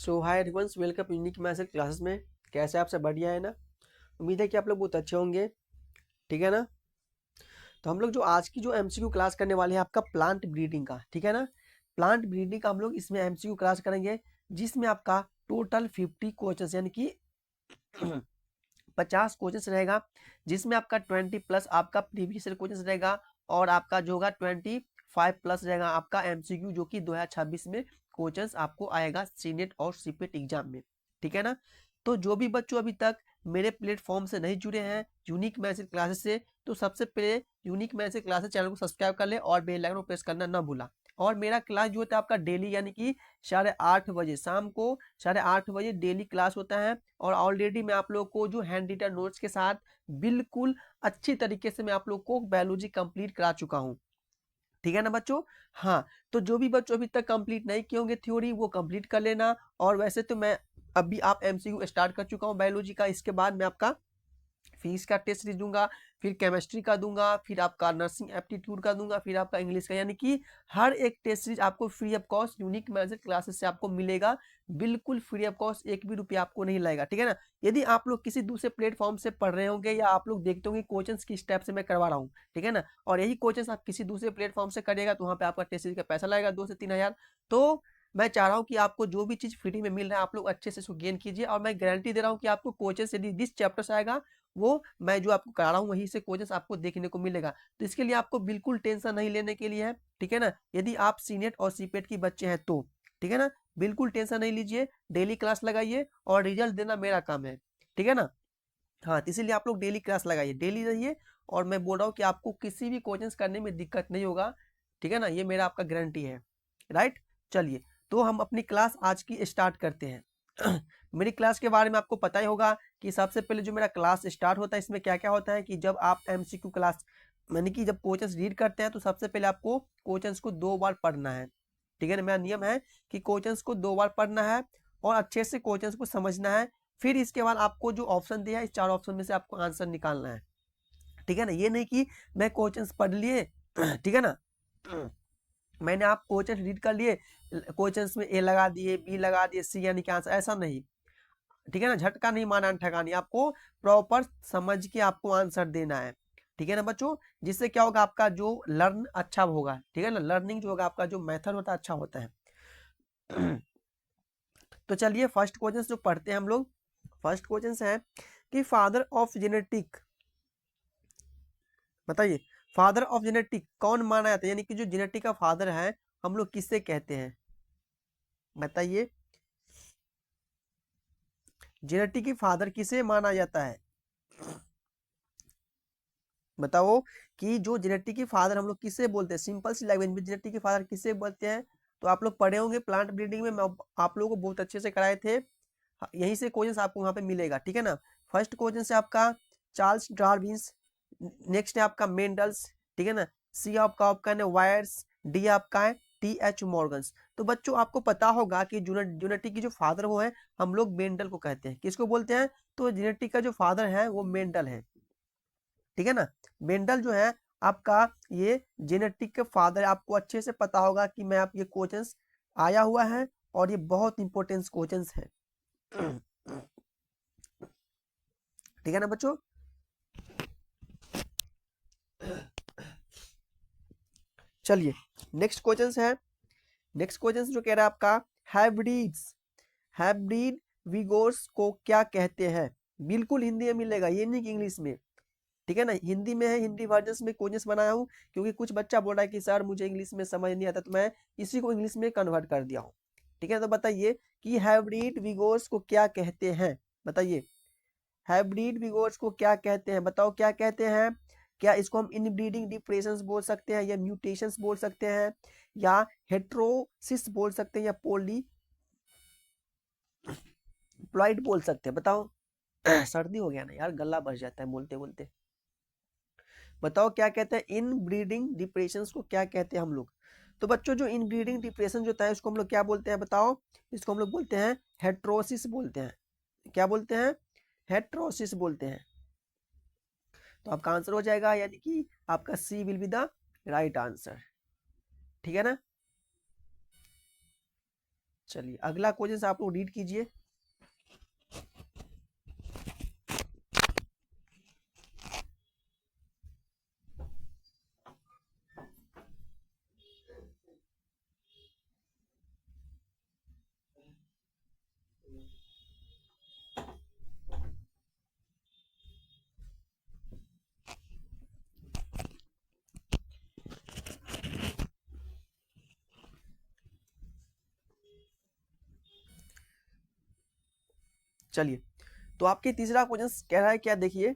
सो hi everyone, welcome unique maths classes में। कैसे आप सब? बढ़िया है ना? उम्मीद है कि आप लोग बहुत अच्छे होंगे। ठीक है ना? तो हम लोग जो आज की जो एमसीक्यू क्लास करने वाले हैं आपका प्लांट ब्रीडिंग का, ठीक है ना? प्लांट ब्रीडिंग का हम लोग इसमें एमसीक्यू क्लास करेंगे, जिसमें आपका टोटल 50 क्वेश्चन यानी कि 50 क्वेश्चन रहेगा, जिसमें आपका 20 प्लस आपका प्रीवियस क्वेश्चन रहेगा और आपका जो होगा 25 प्लस रहेगा आपका एमसीक्यू, जो कि 2026 में क्वेश्चन आपको आएगा सीनेट और सीपेट एग्जाम में। ठीक है ना? तो जो भी बच्चों अभी तक मेरे प्लेटफॉर्म से नहीं जुड़े हैं यूनिक मैथ्स क्लासेस से, तो सबसे पहले यूनिक मैथ्स क्लासेस चैनल को सब्सक्राइब कर ले और बेल आइकन को प्रेस करना ना भूला। और मेरा क्लास जो होता है आपका डेली यानी कि 8:30 शाम को 8:30 डेली क्लास होता है। और ऑलरेडी मैं आप लोग को जो हैंड रिटन नोट्स के साथ बिल्कुल अच्छी तरीके से मैं आप लोग को बायोलॉजी कंप्लीट करा चुका हूँ। ठीक है ना बच्चों? हाँ, तो जो भी बच्चों अभी तक कंप्लीट नहीं किए होंगे थ्योरी, वो कंप्लीट कर लेना। और वैसे तो मैं अभी आप एमसीक्यू स्टार्ट कर चुका हूँ बायोलॉजी का। इसके बाद मैं आपका फिजिक्स का टेस्ट सीरीज दूंगा, फिर केमिस्ट्री का दूंगा, फिर आपका नर्सिंग एप्टीट्यूड का दूंगा, फिर आपका इंग्लिश का, यानी कि हर एक टेस्ट सीरीज आपको free of cost unique maths classes से आपको मिलेगा। बिल्कुल फ्री ऑफ कॉस्ट, एक भी रुपया आपको नहीं लगेगा। ठीक है ना? यदि आप लोग किसी दूसरे प्लेटफॉर्म से पढ़ रहे होंगे या आप लोग देखते होंगे कोचेस किस टाइप से मैं करवा रहा हूँ, ठीक है ना, और यही कोचेस आप किसी दूसरे प्लेटफॉर्म से करिएगा तो वहाँ पे आपका टेस्ट सीरीज का पैसा लगेगा 2 से 3 हज़ार। तो मैं चाह रहा हूँ कि आपको जो भी चीज़ फ्री में मिल रहा है आप लोग अच्छे से इसको गेन कीजिए। और मैं गारंटी दे रहा हूँ कि आपको कोचेस यदि जिस चैप्टर से आएगा वो मैं जो आपको करा रहा हूँ वहीं से क्वेश्चन आपको देखने को मिलेगा। तो इसके लिए आपको बिल्कुल टेंशन नहीं लेने के लिए है। ठीक है ना? यदि आप सीनेट और सीपेट की बच्चे हैं तो ठीक है ना, बिल्कुल टेंशन नहीं लीजिए, डेली क्लास लगाइए और रिजल्ट देना मेरा काम है। ठीक है ना? हाँ, तो इसीलिए आप लोग डेली क्लास लगाइए, डेली रहिए। और मैं बोल रहा हूँ कि आपको किसी भी क्वेश्चन करने में दिक्कत नहीं होगा। ठीक है ना? ये मेरा आपका गारंटी है। राइट? चलिए, तो हम अपनी क्लास आज की स्टार्ट करते हैं। मेरी क्लास के बारे में आपको पता ही होगा कि सबसे पहले जो मेरा क्लास स्टार्ट होता है इसमें क्या क्या होता है कि जब आप एमसीक्यू क्लास यानी कि जब क्वेश्चंस रीड करते हैं तो सबसे पहले आपको क्वेश्चंस को 2 बार पढ़ना है। ठीक है ना? मेरा नियम है कि क्वेश्चंस को 2 बार पढ़ना है और अच्छे से क्वेश्चंस को समझना है। फिर इसके बाद आपको जो ऑप्शन दिया है इस 4 ऑप्शन में से आपको आंसर निकालना है। ठीक है ना? ये नहीं कि मैं क्वेश्चंस पढ़ लिए ठीक है ना, मैंने आप क्वेश्चन रीड कर लिए, क्वेश्चंस में ए लगा दिए, बी लगा दिए, सी यानी कि आंसर, ऐसा नहीं। ठीक है ना? झटका नहीं मारना, ठगानी, आपको प्रॉपर समझ के आपको आंसर देना है। ठीक है ना बच्चों? जिससे क्या होगा, आपका जो लर्न अच्छा होगा। ठीक है ना? लर्निंग जो होगा आपका जो मेथड होता है अच्छा होता है। तो चलिए फर्स्ट क्वेश्चन जो पढ़ते हैं हम लोग। फर्स्ट क्वेश्चन है कि फादर ऑफ जेनेटिक, बताइए फादर ऑफ जेनेटिक कौन माना जाता है, यानी कि जो जेनेटिक का फादर है हम लोग किससे कहते हैं? बताइए, जेनेटिक की फादर किसे माना जाता है? बताओ कि जो जेनेटिक की फादर हम लोग किसे बोलते हैं, सिंपल सी लैंग्वेज में जेनेटिक के फादर किसे बोलते हैं? तो आप लोग पढ़े होंगे प्लांट ब्रीडिंग में, मैं आप लोगों को बहुत अच्छे से कराए थे। यहीं से क्वेश्चन आपको वहां पे मिलेगा। ठीक है ना? फर्स्ट क्वेश्चन से आपका चार्ल्स डार्विन्स, नेक्स्ट है आपका मेंडल्स, ठीक है ना, सी आपका है वायर्स, डी आपका है टी.एच. मॉर्गन्स। तो बच्चों आपको पता होगा कि जेनेटिक की जो फादर वो है हम लोग मेंडल को कहते हैं। किसको बोलते हैं? तो जेनेटिक का जो फादर है वो मेंडल है। ठीक है ना? मेंडल जो है आपका ये जेनेटिक के फादर, आपको अच्छे से पता होगा कि मैं आप ये क्वेश्चंस आया हुआ है और ये बहुत इंपॉर्टेंट क्वेश्चंस है। ठीक है ना बच्चों? चलिए नेक्स्ट क्वेश्चन है। नेक्स्ट क्वेश्चन जो कह रहा है आपका हाइब्रिड्स, हाइब्रिड विगोर्स को क्या कहते हैं? बिल्कुल हिंदी में मिलेगा, ये नहीं कि इंग्लिश में। ठीक है ना? हिंदी में है, हिंदी वर्जन में क्वेश्चन बनाया हूँ, क्योंकि कुछ बच्चा बोल रहा है कि सर मुझे इंग्लिश में समझ नहीं आता, तो मैं इसी को इंग्लिश में कन्वर्ट कर दिया हूँ। ठीक है, तो बताइए कि हाइब्रिड विगोर्स को क्या कहते हैं? बताइए हाइब्रिड विगोर्स को क्या कहते हैं? बताओ क्या कहते हैं? क्या इसको हम इनब्रीडिंग डिप्रेशंस बोल सकते हैं, या म्यूटेशंस बोल सकते हैं, या हेट्रोसिस बोल सकते हैं, या पोलीप्लॉइड बोल सकते हैं? बताओ। सर्दी हो गया ना यार, गला बच जाता है बोलते बोलते। बताओ क्या कहते हैं? इन ब्रीडिंग डिप्रेशन को क्या कहते हैं हम लोग? तो बच्चों जो इन ब्रीडिंग डिप्रेशन जो होता है उसको हम लोग क्या बोलते हैं? बताओ। इसको हम लोग बोलते हैं हेट्रोसिस बोलते हैं। क्या बोलते हैं? हेट्रोसिस बोलते हैं। तो आपका आंसर हो जाएगा, यानी कि आपका C will be the right answer. ठीक है ना? चलिए अगला क्वेश्चन आप लोग रीड कीजिए। चलिए तो आपके तीसरा क्वेश्चन कह रहा है क्या, देखिए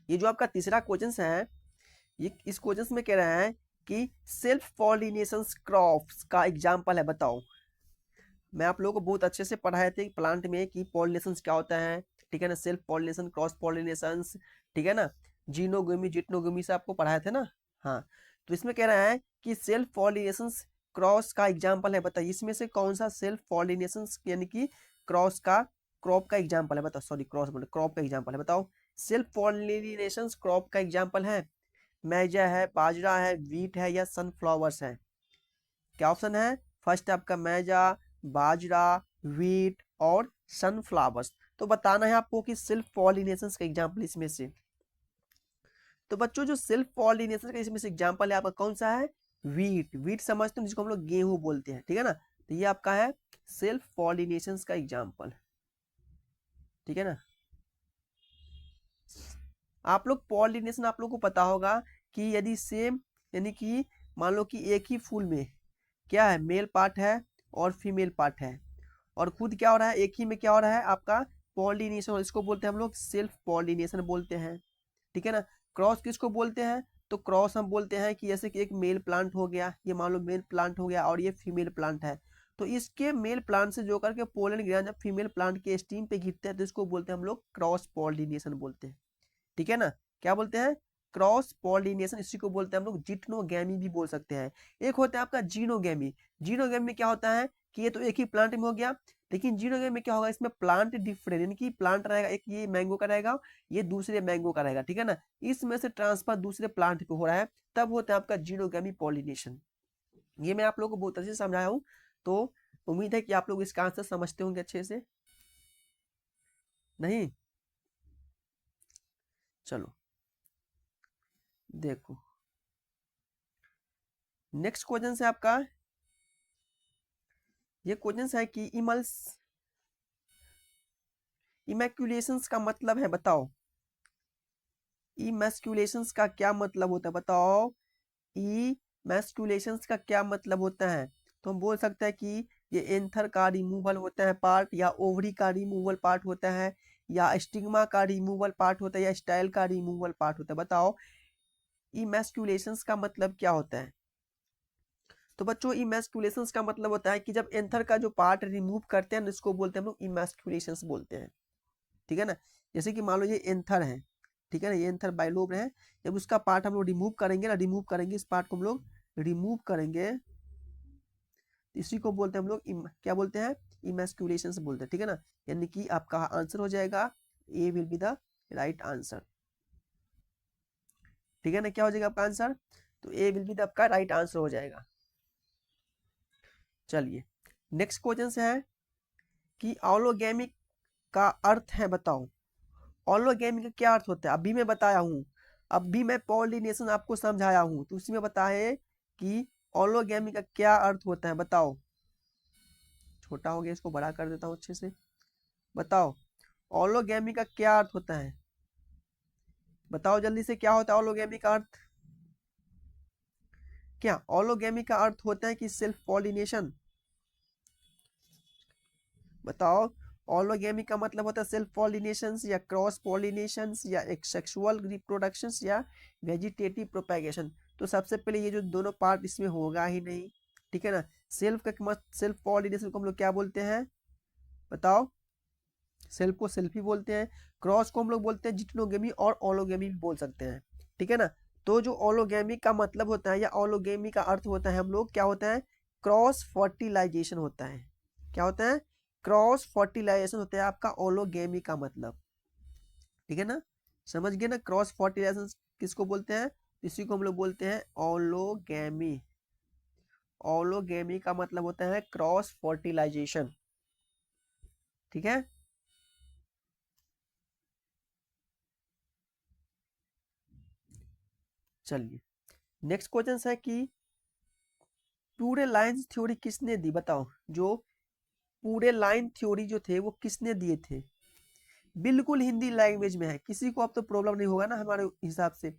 ये जो आपका तीसरा क्वेश्चन है, ये इस क्वेश्चन में कह रहा है कि सेल्फ पॉलिनेशन क्रॉप्स का एग्जाम्पल है, बताओ। मैं आप लोगों को बहुत अच्छे से पढ़ाए थे प्लांट में कि पॉलिनेशन क्या होता है, ठीक है ना, सेल्फ पॉलिनेशन, क्रॉस पॉलिनेशन, ठीक है ना, जीनोगमी जिटनोगमी से आपको पढ़ाए थे ना। हाँ, तो इसमें कह रहा है कि सेल्फ पॉलिनेशन क्रॉस का एग्जाम्पल है, बताइए इसमें से कौन सा सेल्फ पॉलिनेशन यानी कि क्रॉस का क्रॉप का एग्जाम्पल है, बताओ, सॉरी क्रॉस बोले क्रॉप का एग्जाम्पल है, बताओ। सेल्फ पॉलिनेशन क्रॉप का एग्जाम्पल है मैजा है, बाजरा है, वीट है या सनफ्लावर्स है। क्या ऑप्शन है, फर्स्ट आपका मैजा, बाजरा, वीट और सनफ्लावर्स। तो बताना है आपको कि सेल्फ पॉलिनेशन का एग्जाम्पल इसमें से। तो बच्चों जो सेल्फ पॉलिनेशन का इसमें से एग्जाम्पल है आपका कौन सा है, वीट। वीट समझते हैं जिसको हम लोग गेहूं बोलते हैं, ठीक है ना। तो ये आपका है सेल्फ पॉलिनेशन का एग्जाम्पल, ठीक है ना। आप लोग पॉलिनेशन आप लोग को पता होगा कि यदि सेम यानी कि मान लो कि एक ही फूल में क्या है, मेल पार्ट है और फीमेल पार्ट है, और खुद क्या हो रहा है, एक ही में क्या हो रहा है आपका पॉलिनेशन, इसको बोलते हैं हम लोग सेल्फ पॉलिनेशन बोलते हैं, ठीक है ना। क्रॉस किसको बोलते हैं, तो क्रॉस हम बोलते हैं कि जैसे कि एक मेल प्लांट हो गया, ये मान लो मेल प्लांट हो गया और ये फीमेल प्लांट है, तो इसके मेल प्लांट से जो करके पोलन ग्रैन जब फीमेल प्लांट के स्टीम पे गिरते हैं तो इसको बोलते हैं हम लोग क्रॉस पॉलिनेशन बोलते हैं, ठीक है ना। क्या बोलते हैं, क्रॉस पॉलिनेशन, इसी को बोलते हैं हम लोग जिटनोगैमी भी बोल सकते हैं। एक होता है आपका जीनोगैमी। जीनोगैमी में क्या होता है कि ये तो एक ही प्लांट में हो गया, लेकिन जीनोगैमी में क्या होगा, इसमें प्लांट डिफरेंट यानी कि प्लांट रहेगा, एक ये मैंगो का रहेगा, ये दूसरे मैंगो का रहेगा, ठीक है ना, इसमें से ट्रांसफर दूसरे प्लांट पे हो रहा है, तब होता है आपका जीनोगैमी पॉलिनेशन। ये मैं आप लोगों को बहुत अच्छे से समझाया हूँ, तो उम्मीद है कि आप लोग इसका आंसर समझते होंगे अच्छे से। नहीं, चलो देखो नेक्स्ट क्वेश्चन है आपका, ये क्वेश्चन है कि इमैक्युलेशंस का मतलब है, बताओ इमैस्कुलेशंस का क्या मतलब होता है, बताओ इमैस्कुलेशंस का क्या मतलब होता है। तो हम बोल सकते हैं कि ये एंथर का रिमूवल होता है पार्ट, या ओवरी का रिमूवल पार्ट होता है, या स्टिग्मा का रिमूवल पार्ट होता है, या स्टाइल का रिमूवल पार्ट होता है, बताओ इमैस्कुलेशंस का मतलब क्या होता है। तो बच्चों इमैस्कुलेशंस का मतलब होता है कि जब एंथर का जो पार्ट रिमूव करते हैं इसको बोलते हैं हम लोग इमैस्कुलेशंस बोलते हैं, ठीक है ना। जैसे कि मान लो ये एंथर है, ठीक है ना, ये एंथर बाइलोब है, जब उसका पार्ट हम लोग रिमूव करेंगे ना, रिमूव करेंगे इस पार्ट को हम लोग रिमूव करेंगे, इसी को बोलते हैं हम लोग क्या बोलते हैं, इमैस्कुलेशन से बोलते हैं, ठीक है ना। यानी कि आपका आंसर हो जाएगा A will be the right answer, ठीक है ना। क्या हो जाएगा आपका आंसर, तो ए विल बी द आपका राइट आंसर हो जाएगा। चलिए नेक्स्ट क्वेश्चन है कि ऑलोगैमिक का अर्थ है, बताओ ऑलोगैमी का क्या अर्थ होता है। अभी मैं बताया हूँ, अभी मैं पॉलिनेशन आपको समझाया हूँ, तो उसमें बताए कि ऑलोगैमी का क्या अर्थ होता है, बताओ। छोटा हो गया, इसको बड़ा कर देता हूँ अच्छे से, बताओ ऑलोगैमी का क्या अर्थ होता है, बताओ जल्दी से, क्या होता है ऑलोगैमी का अर्थ। क्या ऑलोगैमी का अर्थ होता है कि सेल्फ पॉलिनेशन, बताओ ऑलोगैमी का मतलब होता है सेल्फ पॉलिनेशन या क्रॉस पॉलिनेशन या एक सेक्सुअल रिप्रोडक्शन या वेजिटेटिव प्रोपेगेशन। तो सबसे पहले ये जो दोनों पार्ट इसमें होगा ही नहीं, ठीक है ना। सेल्फ का सेल्फ पॉलिनेशन को हम लोग क्या बोलते हैं, बताओ, सेल्फ को सेल्फ ही बोलते हैं, क्रॉस को हम लोग बोलते हैं जिटनोगेमी और ओलोगेमी भी बोल सकते हैं, ठीक है ना। तो जो ओलोगेमी का मतलब होता है या ओलोगेमी का अर्थ होता है हम लोग क्या होता है, क्रॉस फर्टिलाइजेशन होता है। क्या होता है, क्रॉस फर्टिलाइजेशन होता है आपका ओलोगेमी का मतलब, ठीक है ना। समझ गए ना, क्रॉस फर्टिलाइजेशन किसको बोलते हैं, इसी को हम लोग बोलते हैं ओलोगेमी, ऑलोगेमी का मतलब होता है क्रॉस फर्टिलाइजेशन। ठीक है, चलिए नेक्स्ट क्वेश्चन है कि पूरे लाइन थ्योरी किसने दी, बताओ। जो पूरे लाइन थ्योरी जो थे वो किसने दिए थे। बिल्कुल हिंदी लैंग्वेज में है, किसी को अब तो प्रॉब्लम नहीं होगा ना हमारे हिसाब से।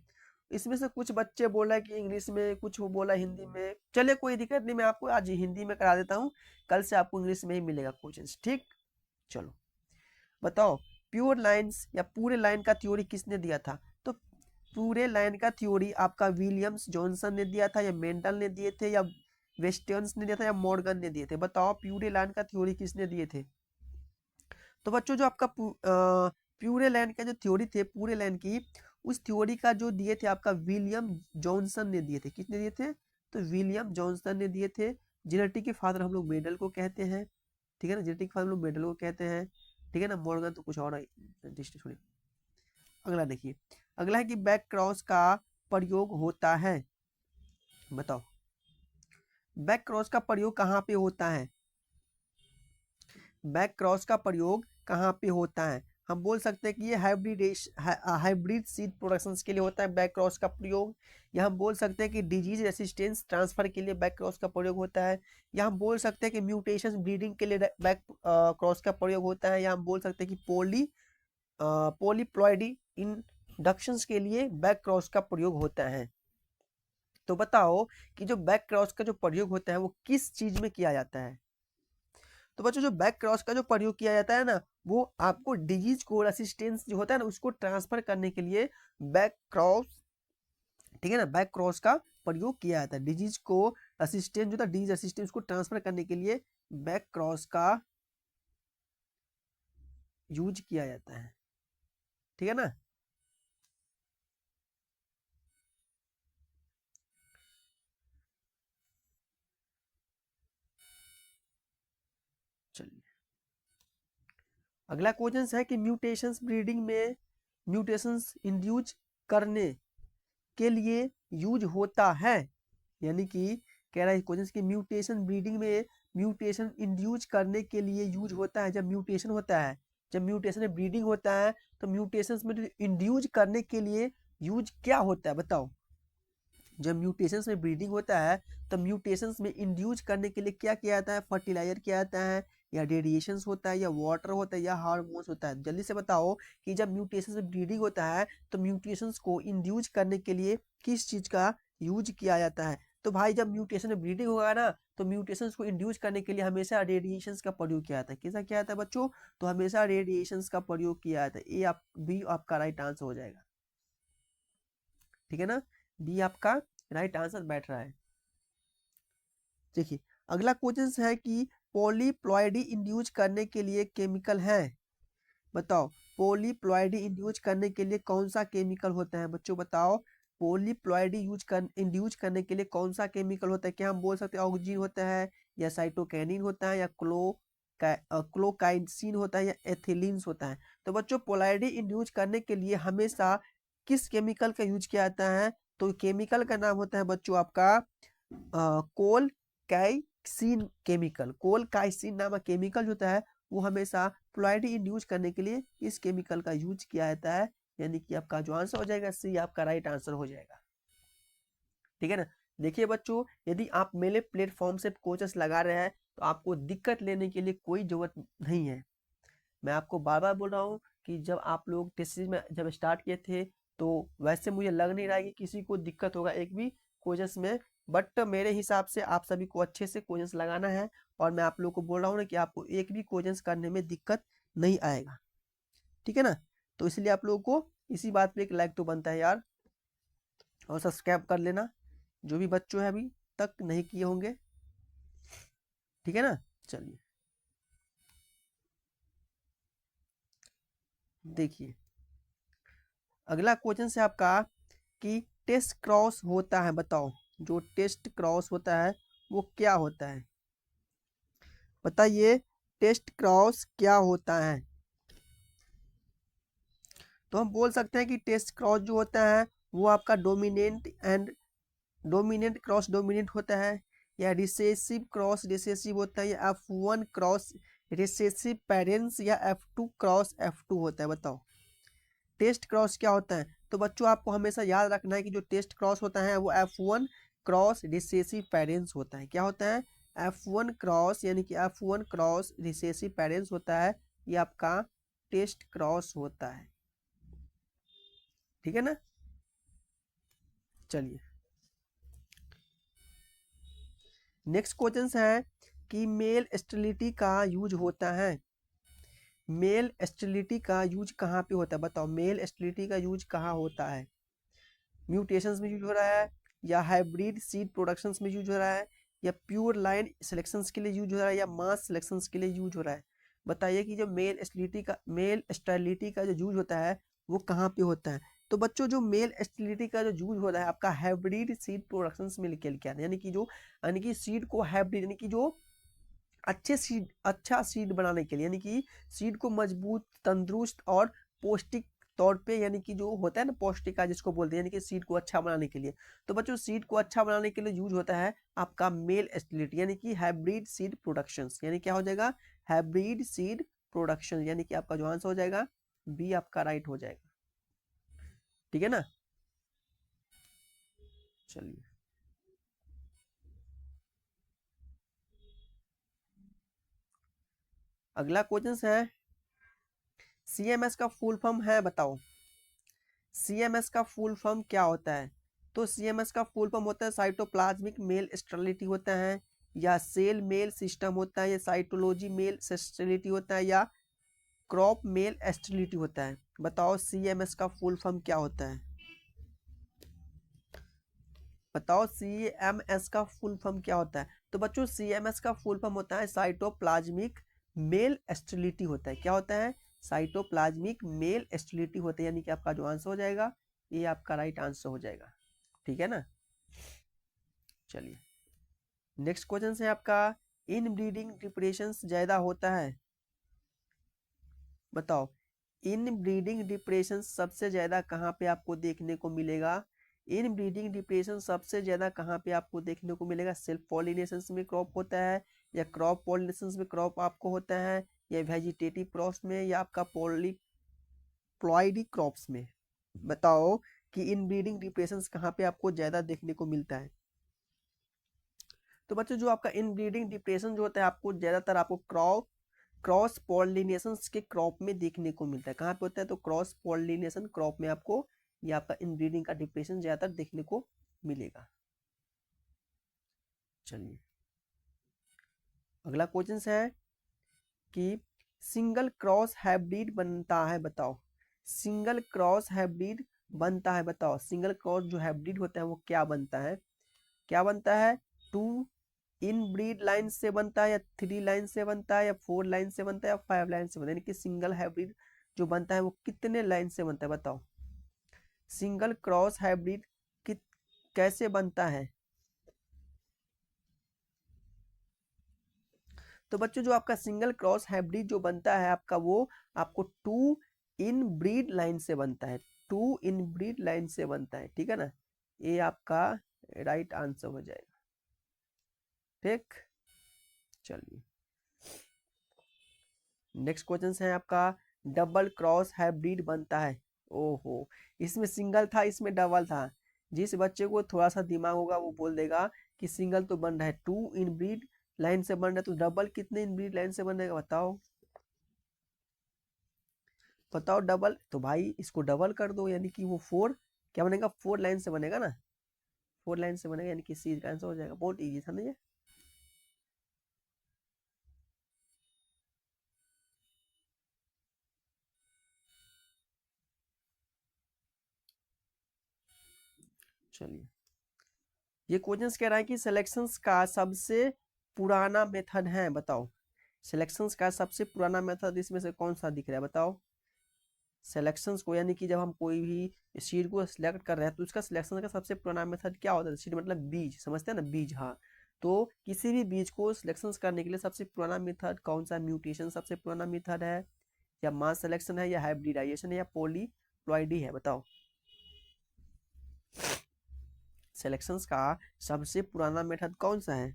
इसमें से कुछ बच्चे बोला कि इंग्लिश में, कुछ वो बोला हिंदी में, चले कोई दिक्कत नहीं, मैं आपको आज हिंदी में करा देता हूँ, कल से आपको इंग्लिश में ही मिलेगा क्वेश्चन। ठीक, चलो बताओ प्योर लाइंस या पूरे लाइन का थ्योरी किसने दिया था। तो पूरे लाइन का थ्योरी आपका विलियम्स जॉनसन ने दिया था, या मेंडल ने दिए थे, या वेस्टर्न्स ने दिया था, या मॉर्गन ने दिए थे। बताओ प्यूरे लाइन का थ्योरी किसने दिए थे। तो बच्चों जो आपका प्यूरे लैंड का जो थ्योरी थे पूरे लैंड की, उस थ्योरी का जो दिए थे आपका विलियम जॉनसन ने दिए थे। किसने दिए थे, तो विलियम जॉनसन ने दिए थे। जेनेटिक के फादर हम लोग मेडल को कहते हैं, ठीक है ना, जेनेटिक के फादर हम लोग मेडल को कहते हैं, ठीक है ना। मॉर्गन तो कुछ और है। छोड़िए, अगला देखिए, अगला है कि बैक क्रॉस का प्रयोग होता है। बताओ बैक क्रॉस का प्रयोग कहाँ पे होता है। बैक क्रॉस का प्रयोग कहाँ पे होता है। हम बोल सकते हैं कि ये हाइब्रिड सीड प्रोडक्शन के लिए होता है बैक क्रॉस का प्रयोग। या हम बोल सकते हैं कि डिजीज रेसिस्टेंस ट्रांसफर के लिए बैक क्रॉस का प्रयोग होता है। या हम बोल सकते हैं कि म्यूटेशन ब्रीडिंग के लिए बैक क्रॉस का प्रयोग होता है। या हम बोल सकते हैं कि पॉलीप्लॉइडी इंडक्शंस के लिए बैक क्रॉस का प्रयोग होता है। तो बताओ कि जो बैक क्रॉस का जो प्रयोग होता है वो किस चीज में किया जाता है। तो बच्चों जो बैक क्रॉस का जो प्रयोग किया जाता है ना, वो आपको डिजीज को रेसिस्टेंस जो होता है ना उसको ट्रांसफर करने के लिए बैक क्रॉस, ठीक है ना, बैक क्रॉस का प्रयोग किया जाता है। डिजीज को रेसिस्टेंस जो था, डिजीज रेसिस्टेंस को ट्रांसफर करने के लिए बैक क्रॉस का यूज किया जाता है, ठीक है ना। चलिए अगला क्वेश्चन है कि म्यूटेशंस ब्रीडिंग में म्यूटेशंस इंड्यूस करने के लिए यूज होता है। यानी कि कह रहा है क्वेश्चन कि म्यूटेशन ब्रीडिंग में म्यूटेशन इंड्यूस करने के लिए यूज होता है। जब म्यूटेशन होता है, जब म्यूटेशन में ब्रीडिंग होता है, तो म्यूटेशन में इंड्यूस करने के लिए यूज क्या होता है, बताओ। जब म्यूटेशंस में ब्रीडिंग होता है तो म्यूटेशंस में इंड्यूस करने के लिए क्या किया जाता है, फर्टिलाइजर किया जाता है, या रेडिएशंस होता है, या वाटर होता है, या हार्मोन्स होता है। जल्दी से बताओ कि जब म्यूटेशंस में ब्रीडिंग होता है तो म्यूटेशंस को इंड्यूस करने के लिए किस चीज का यूज किया जाता है। तो भाई जब म्यूटेशन में ब्रीडिंग होगा ना, तो म्यूटेशंस को इंड्यूस करने के लिए हमेशा रेडिएशंस का प्रयोग किया जाता है। कैसा किया जाता है बच्चों, तो हमेशा रेडिएशंस का प्रयोग किया जाता है। ये आप बी आपका राइट आंसर हो जाएगा, ठीक है ना, बी आपका राइट आंसर बैठ रहा है। देखिए अगला क्वेश्चन है कि पॉलीप्लॉइडी इंड्यूस करने के लिए केमिकल है। बताओ पॉलीप्लॉइडी इंड्यूस करने के लिए कौन सा केमिकल होता है। बच्चों बताओ पॉलीप्लॉइडी इंड्यूस करने के लिए कौन सा केमिकल होता है। क्या हम बोल सकते हैं ऑक्सीजन होता है, या साइटोकैनिन होता है, या क्लोकाइसिन होता है, या एथिलीन होता है। तो बच्चों पोलाइडी इंड्यूस करने के लिए हमेशा किस केमिकल का यूज किया जाता है। तो केमिकल का नाम होता है बच्चों आपका कोल काइसिन केमिकल। कोल काइसिन नामक केमिकल जो होता है वो हमेशा प्लॉइडी इंड्यूस करने के लिए इस केमिकल का यूज किया जाता है। यानी कि आपका जो आंसर हो जाएगा सी आपका राइट आंसर हो जाएगा, ठीक है ना। देखिए बच्चों यदि आप मेरे प्लेटफॉर्म से कोचेस लगा रहे हैं तो आपको दिक्कत लेने के लिए कोई जरूरत नहीं है। मैं आपको बार बार बोल रहा हूँ कि जब आप लोग टेस्ट सीरीज में जब स्टार्ट किए थे तो वैसे मुझे लग नहीं रहा है कि किसी को दिक्कत होगा एक भी क्वेश्चंस में। बट मेरे हिसाब से आप सभी को अच्छे से क्वेश्चंस लगाना है, और मैं आप लोग को बोल रहा हूँ ना कि आपको एक भी क्वेश्चंस करने में दिक्कत नहीं आएगा, ठीक है ना। तो इसलिए आप लोगों को इसी बात पे एक लाइक तो बनता है यार, और सब्सक्राइब कर लेना जो भी बच्चों है अभी तक नहीं किए होंगे, ठीक है ना। चलिए देखिए अगला क्वेश्चन है आपका कि टेस्ट क्रॉस होता है। बताओ जो टेस्ट क्रॉस होता है वो क्या होता है, बताइए टेस्ट क्रॉस क्या होता है। तो हम बोल सकते हैं कि टेस्ट क्रॉस जो होता है वो आपका डोमिनेंट क्रॉस डोमिनेंट होता है, या रिसेसिव क्रॉस रिसेसिव होता है, या F1 क्रॉस रिसेसिव पेरेंट्स, या F2 क्रॉस F2 होता है? बताओ टेस्ट क्रॉस क्या होता है? तो बच्चों आपको हमेशा याद रखना है कि जो टेस्ट क्रॉस होता है वो F1 क्रॉस रिसेसिव पेरेंट्स होता है। क्या होता है? F1 क्रॉस, यानी कि F1 क्रॉस रिसेसिव पेरेंट्स होता है, ये आपका टेस्ट क्रॉस होता है। ठीक है ना? चलिए नेक्स्ट क्वेश्चन है कि मेल स्टेरिलिटी का यूज होता है। मेल स्टेरिलिटी का यूज कहाँ पे होता है? बताओ मेल स्टेरिलिटी का यूज कहाँ होता है? म्यूटेशंस में यूज हो रहा है, या हाइब्रिड सीड प्रोडक्शंस में यूज हो रहा है, या प्योर लाइन सिलेक्शंस के लिए यूज हो रहा है, या मास सिलेक्शंस के लिए यूज हो रहा है? बताइए कि जो मेल स्टेरिलिटी का जो यूज होता है वो कहाँ पे होता है? तो बच्चों जो मेल स्टेरिलिटी का जो यूज हो रहा है आपका हाइब्रिड सीड प्रोडक्शंस में लेके क्या है, यानी कि सीड को हाइब्रिड, यानी कि जो अच्छा सीड बनाने के लिए, यानी कि सीड को मजबूत, तंदुरुस्त और पौष्टिक तौर पे, यानी कि जो होता है ना पौष्टिक का जिसको बोलते हैं, यानी कि सीड को अच्छा बनाने के लिए। तो बच्चों सीड को अच्छा बनाने के लिए यूज होता है आपका मेल स्टेरिलिटी, यानी कि हाइब्रिड सीड प्रोडक्शंस। यानी क्या हो जाएगा? हाइब्रिड सीड प्रोडक्शन, यानी कि आपका जो आंसर हो जाएगा बी आपका राइट हो जाएगा। ठीक है ना? चलिए अगला क्वेश्चन है सीएमएस का फुल फॉर्म है, बताओ सीएमएस का फुल फॉर्म क्या होता है? तो सीएमएस का फुल फॉर्म होता है साइटोप्लाज्मिक मेल स्टेरिलिटी होता है, या सेल मेल सिस्टम होता है, या साइटोलॉजी मेल स्टेरिलिटी होता है, या क्रॉप मेल स्टेरिलिटी होता है? बताओ सीएमएस का फुल फॉर्म क्या होता है? बताओ सीएमएस का फुल फॉर्म क्या होता है? तो बच्चों सीएमएस का फुल फॉर्म होता है साइटोप्लाज्मिक मेल स्टेरिलिटी होता है। क्या होता है? साइटोप्लाज्मिक मेल स्टेरिलिटी होता है, यानी कि आपका जो आंसर हो जाएगा ये आपका राइट आंसर हो जाएगा। ठीक है ना? चलिए नेक्स्ट क्वेश्चन है आपका इन ब्रीडिंग डिप्रेशन ज्यादा होता है? बताओ इन ब्रीडिंग डिप्रेशन सबसे ज्यादा कहाँ पे आपको देखने को मिलेगा? इन ब्रीडिंग डिप्रेशन सबसे ज्यादा कहाँ पे आपको देखने को मिलेगा? सेल्फ पॉलिनेशन में क्रॉप होता है, या क्रॉप पॉलिनेशन में क्रॉप आपको होता है, या वेजिटेटिव क्रॉप्स में, या आपका पॉलीप्लॉइडी क्रॉप्स में? बताओ कि इन ब्रीडिंग डिप्रेशन कहाँ पे आपको ज्यादा देखने को मिलता है? तो बच्चों जो आपका इन ब्रीडिंग डिप्रेशन जो होता है आपको ज्यादातर आपको क्रॉस पॉलिनेशन के क्रॉप में देखने को मिलता है। कहाँ पे होता है? तो क्रॉस पॉलिनेशन क्रॉप में आपको ये आपका इनब्रीडिंग का डिप्रेशन ज्यादातर देखने को मिलेगा। चलिए अगला क्वेश्चन है कि सिंगल क्रॉस हाइब्रिड बनता है? बताओ सिंगल क्रॉस हाइब्रिड बनता है? बताओ सिंगल क्रॉस जो हाइब्रिड होता है वो क्या बनता है? क्या बनता है? 2 इन ब्रीड लाइन से बनता है, या 3 लाइन से बनता है, या 4 लाइन से बनता है, या 5 लाइन से बनता है? यानी कि सिंगल हाइब्रिड जो बनता है वो कितने लाइन से बनता है? बताओ सिंगल क्रॉस हाइब्रिड कैसे बनता है? तो बच्चों जो आपका सिंगल क्रॉस हाइब्रिड जो बनता है आपका वो आपको 2 इन ब्रीड लाइन से बनता है, 2 इन ब्रीड लाइन से बनता है। ठीक है ना? ये आपका राइट आंसर हो जाएगा। ठीक चलिए नेक्स्ट क्वेश्चन है आपका डबल क्रॉस हाइब्रिड बनता है? ओहो इसमें सिंगल था इसमें डबल था। जिस बच्चे को थोड़ा सा दिमाग होगा वो बोल देगा कि सिंगल तो बन रहा है, 2 इन ब्रीड लाइन से बन रहा है, तो डबल कितने इन ब्रीड लाइन से बनेगा? बताओ बताओ डबल, तो भाई इसको डबल कर दो, यानी कि वो 4 क्या बनेगा? 4 लाइन से बनेगा ना, 4 लाइन से बनेगा, यानी कि सी का आंसर हो जाएगा। बहुत इजी था ना ये? चलिए ये क्वेश्चन कह रहा है कि सिलेक्शंस का सबसे पुराना मेथड है? बताओ सिलेक्शंस का सबसे पुराना मेथड इसमें से कौन सा दिख रहा है? बताओ सिलेक्शंस को, यानी कि जब हम कोई भी सीड को सिलेक्ट कर रहे हैं तो उसका सिलेक्शन का सबसे पुराना मेथड क्या होता है? सीड मतलब बीज, समझते हैं ना बीज। हाँ तो किसी भी बीज को सिलेक्शन करने के लिए सबसे पुराना मेथड कौन सा? म्यूटेशन सबसे पुराना मेथड है, या मास सिलेक्शन है, या हाइब्रिडाइजेशन है, या पॉलीप्लॉइडी है? बताओ सिलेक्शंस का सबसे पुराना मेथड कौन सा है?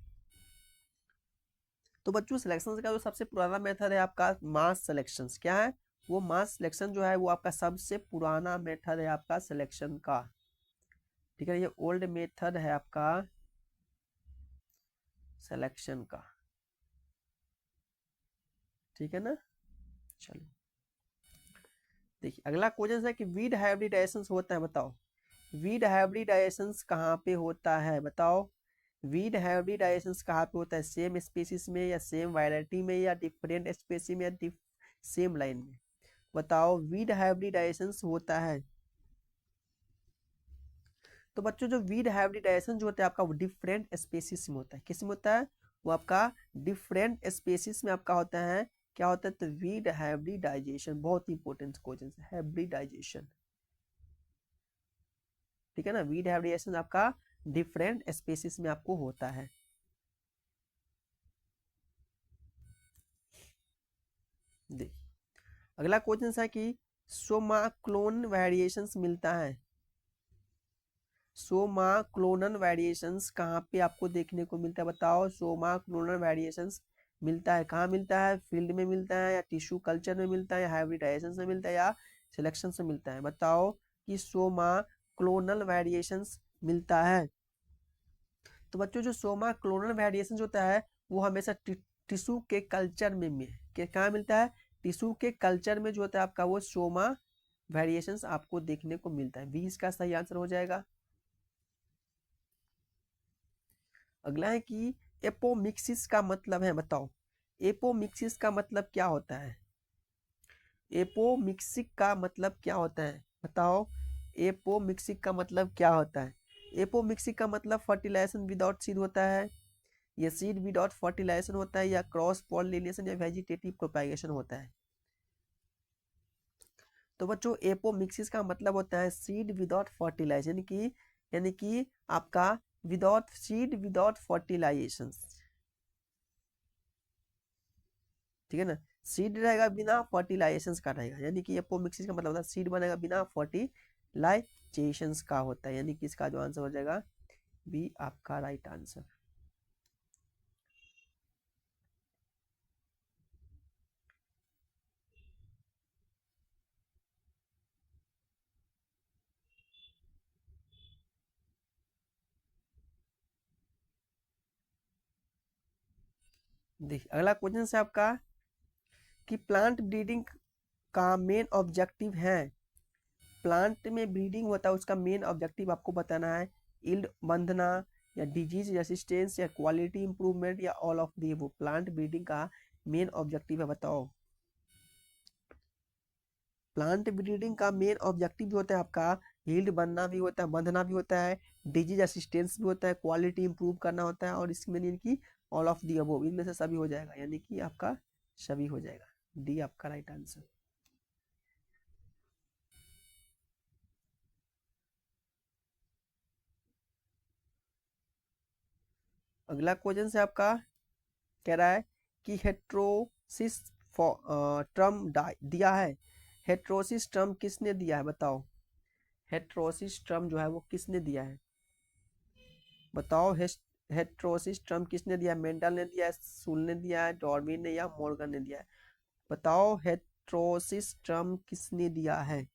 तो बच्चों सिलेक्शन का जो सबसे पुराना मेथड है आपका मास सिलेक्शन, क्या है वो मास सिलेक्शन जो है वो आपका सबसे पुराना मेथड है आपका सिलेक्शन का, ठीक है, ये ओल्ड मेथड है आपका सिलेक्शन का, ठीक है ना। चलो देखिए अगला क्वेश्चन है कि वीड हाइब्रिडाइजेशन होता है, बताओ वीड हाइब्रिडाइजेशन कहाँ पे होता है, बताओ वीड हाइब्रिडाइजेशन कहाँ पे होता है, सेम स्पीसीज में या सेम वैरायटी में या डिफरेंट स्पीसीज में या सेम लाइन में, बताओ वीड हाइब्रिडाइजेशन होता है। तो बच्चों जो वीड हाइब्रिडाइजेशन जो होता है आपका वो डिफरेंट स्पीसीज में होता है, किस में होता है, वो आपका डिफरेंट स्पीसीज में आपका होता है, क्या होता है, तो वीड हाइब्रिडाइजेशन, बहुत इंपॉर्टेंट क्वेश्चन है हाइब्रिडाइजेशन, ठीक है ना, वीड हाइब्रिडाइजेशन आपका डिफरेंट स्पीसीज में आपको होता है। देखिए अगला क्वेश्चन है कि सोमा क्लोन वेरिएशंस मिलता है, सोमा क्लोनल वेरिएशंस कहाँ पे आपको देखने को मिलता है, बताओ सोमा क्लोनल वेरिएशंस मिलता है कहाँ मिलता है, फील्ड में मिलता है या टिश्यू कल्चर में मिलता है या हाइब्रिडाइजेशन में मिलता है या सिलेक्शन से मिलता है, बताओ कि सोमा क्लोनल वेरिएशंस मिलता है। तो बच्चों जो सोमा क्लोनल वेरिएशन होता है वो हमेशा टिश्यू के कल्चर में कहाँ मिलता है, टिश्यू के कल्चर में जो होता है आपका वो सोमा वेरिएशंस आपको देखने को मिलता है, बी इसका सही आंसर हो जाएगा। अगला है कि एपोमिक्सिस का मतलब है, बताओ एपोमिक्सिस का मतलब क्या होता है, एपोमिक्सिक का मतलब क्या होता है, बताओ एपोमिक्सिक का मतलब क्या होता है, एपोमिक्सिक का मतलब फर्टिलाइजेशन विदाउट सीड होता है या सीड विदाउट फर्टिलाइजेशन होता है या क्रॉस पॉलिनेशन या वेजिटेटिव प्रोपागेशन होता है। तो बच्चों एपोमिक्सिस का मतलब होता है सीड विदाउट फर्टिलाइजेशन की, यानी कि आपका विदाउट सीड विदाउट फर्टिलाइजेशन, ठीक है ना, सीड रहेगा बिना फर्टिलाइजेशन का रहेगा, यानी कि एपोमिक्सिस का मतलब होता है सीड बनेगा बिना फर्टिलाइजेशन का होता है, यानी कि इसका जो आंसर हो जाएगा बी आपका राइट आंसर। देखिए अगला क्वेश्चन है आपका कि प्लांट ब्रीडिंग का मेन ऑब्जेक्टिव है, प्लांट में ब्रीडिंग होता है उसका मेन ऑब्जेक्टिव आपको बताना है, यील्ड बंधना या डिजीज रेसिस्टेंस या क्वालिटी इंप्रूवमेंट या ऑल ऑफ दी वो, प्लांट ब्रीडिंग का मेन ऑब्जेक्टिव है, बताओ प्लांट ब्रीडिंग का मेन ऑब्जेक्टिव भी होता है आपका यील्ड बनना भी होता है, बंधना भी होता है, डिजीज असिस्टेंस भी होता है, क्वालिटी इंप्रूव करना होता है, और इसमें यानी कि ऑल ऑफ दी अबोव, इनमें से सभी हो जाएगा, यानी कि आपका सभी हो जाएगा, डी आपका राइट आंसर। अगला क्वेश्चन से आपका कह रहा है कि हेट्रोसिस टर्म दिया है, हेट्रोसिस टर्म किसने दिया है, बताओ हेट्रोसिस टर्म जो है वो किसने दिया है, बताओ हेट्रोसिस टर्म किसने दिया है, मेंडल ने दिया है, सुल ने दिया है, डार्विन ने या मॉर्गन ने दिया है, बताओ हेट्रोसिस टर्म किसने दिया है।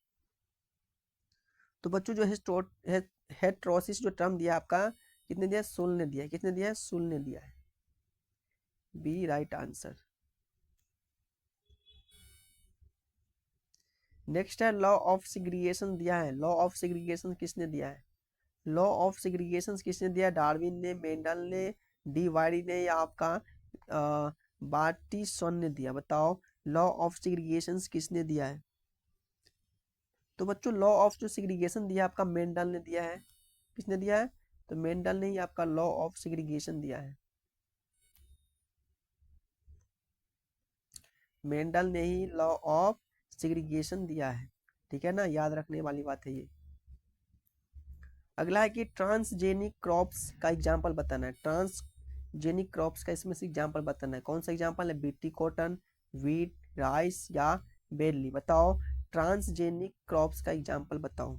तो बच्चों जो हेट्रोसिस जो टर्म दिया आपका किसने दिया, सुल ने दिया है, किसने दिया है, सुल ने दिया है, बी राइट आंसर। नेक्स्ट है लॉ ऑफ सेग्रीगेशन दिया है, लॉ ऑफ सेग्रीगेशन किसने दिया है, लॉ ऑफ सेग्रीगेशन किसने दिया, डार्विन ने, मेंडल ने, डी वायरी ने या आपका बार्टिसन ने दिया, बताओ लॉ ऑफ सेग्रीगेशन किसने दिया है। तो बच्चों लॉ ऑफ जो सेग्रीगेशन दिया आपका मेंडल ने दिया है, किसने दिया है, तो मेंडल ने ही आपका लॉ ऑफ सेग्रीगेशन दिया है, मेंडल ने ही लॉ ऑफ सेग्रीगेशन दिया है, ठीक है ना, याद रखने वाली बात है ये। अगला है कि ट्रांसजेनिक क्रॉप्स का एग्जांपल बताना है, ट्रांसजेनिक क्रॉप्स का इसमें से एग्जांपल बताना है, कौन सा एग्जांपल है, बीटी कॉटन, व्हीट, राइस या बेरली, बताओ ट्रांसजेनिक क्रॉप्स का एग्जांपल बताओ।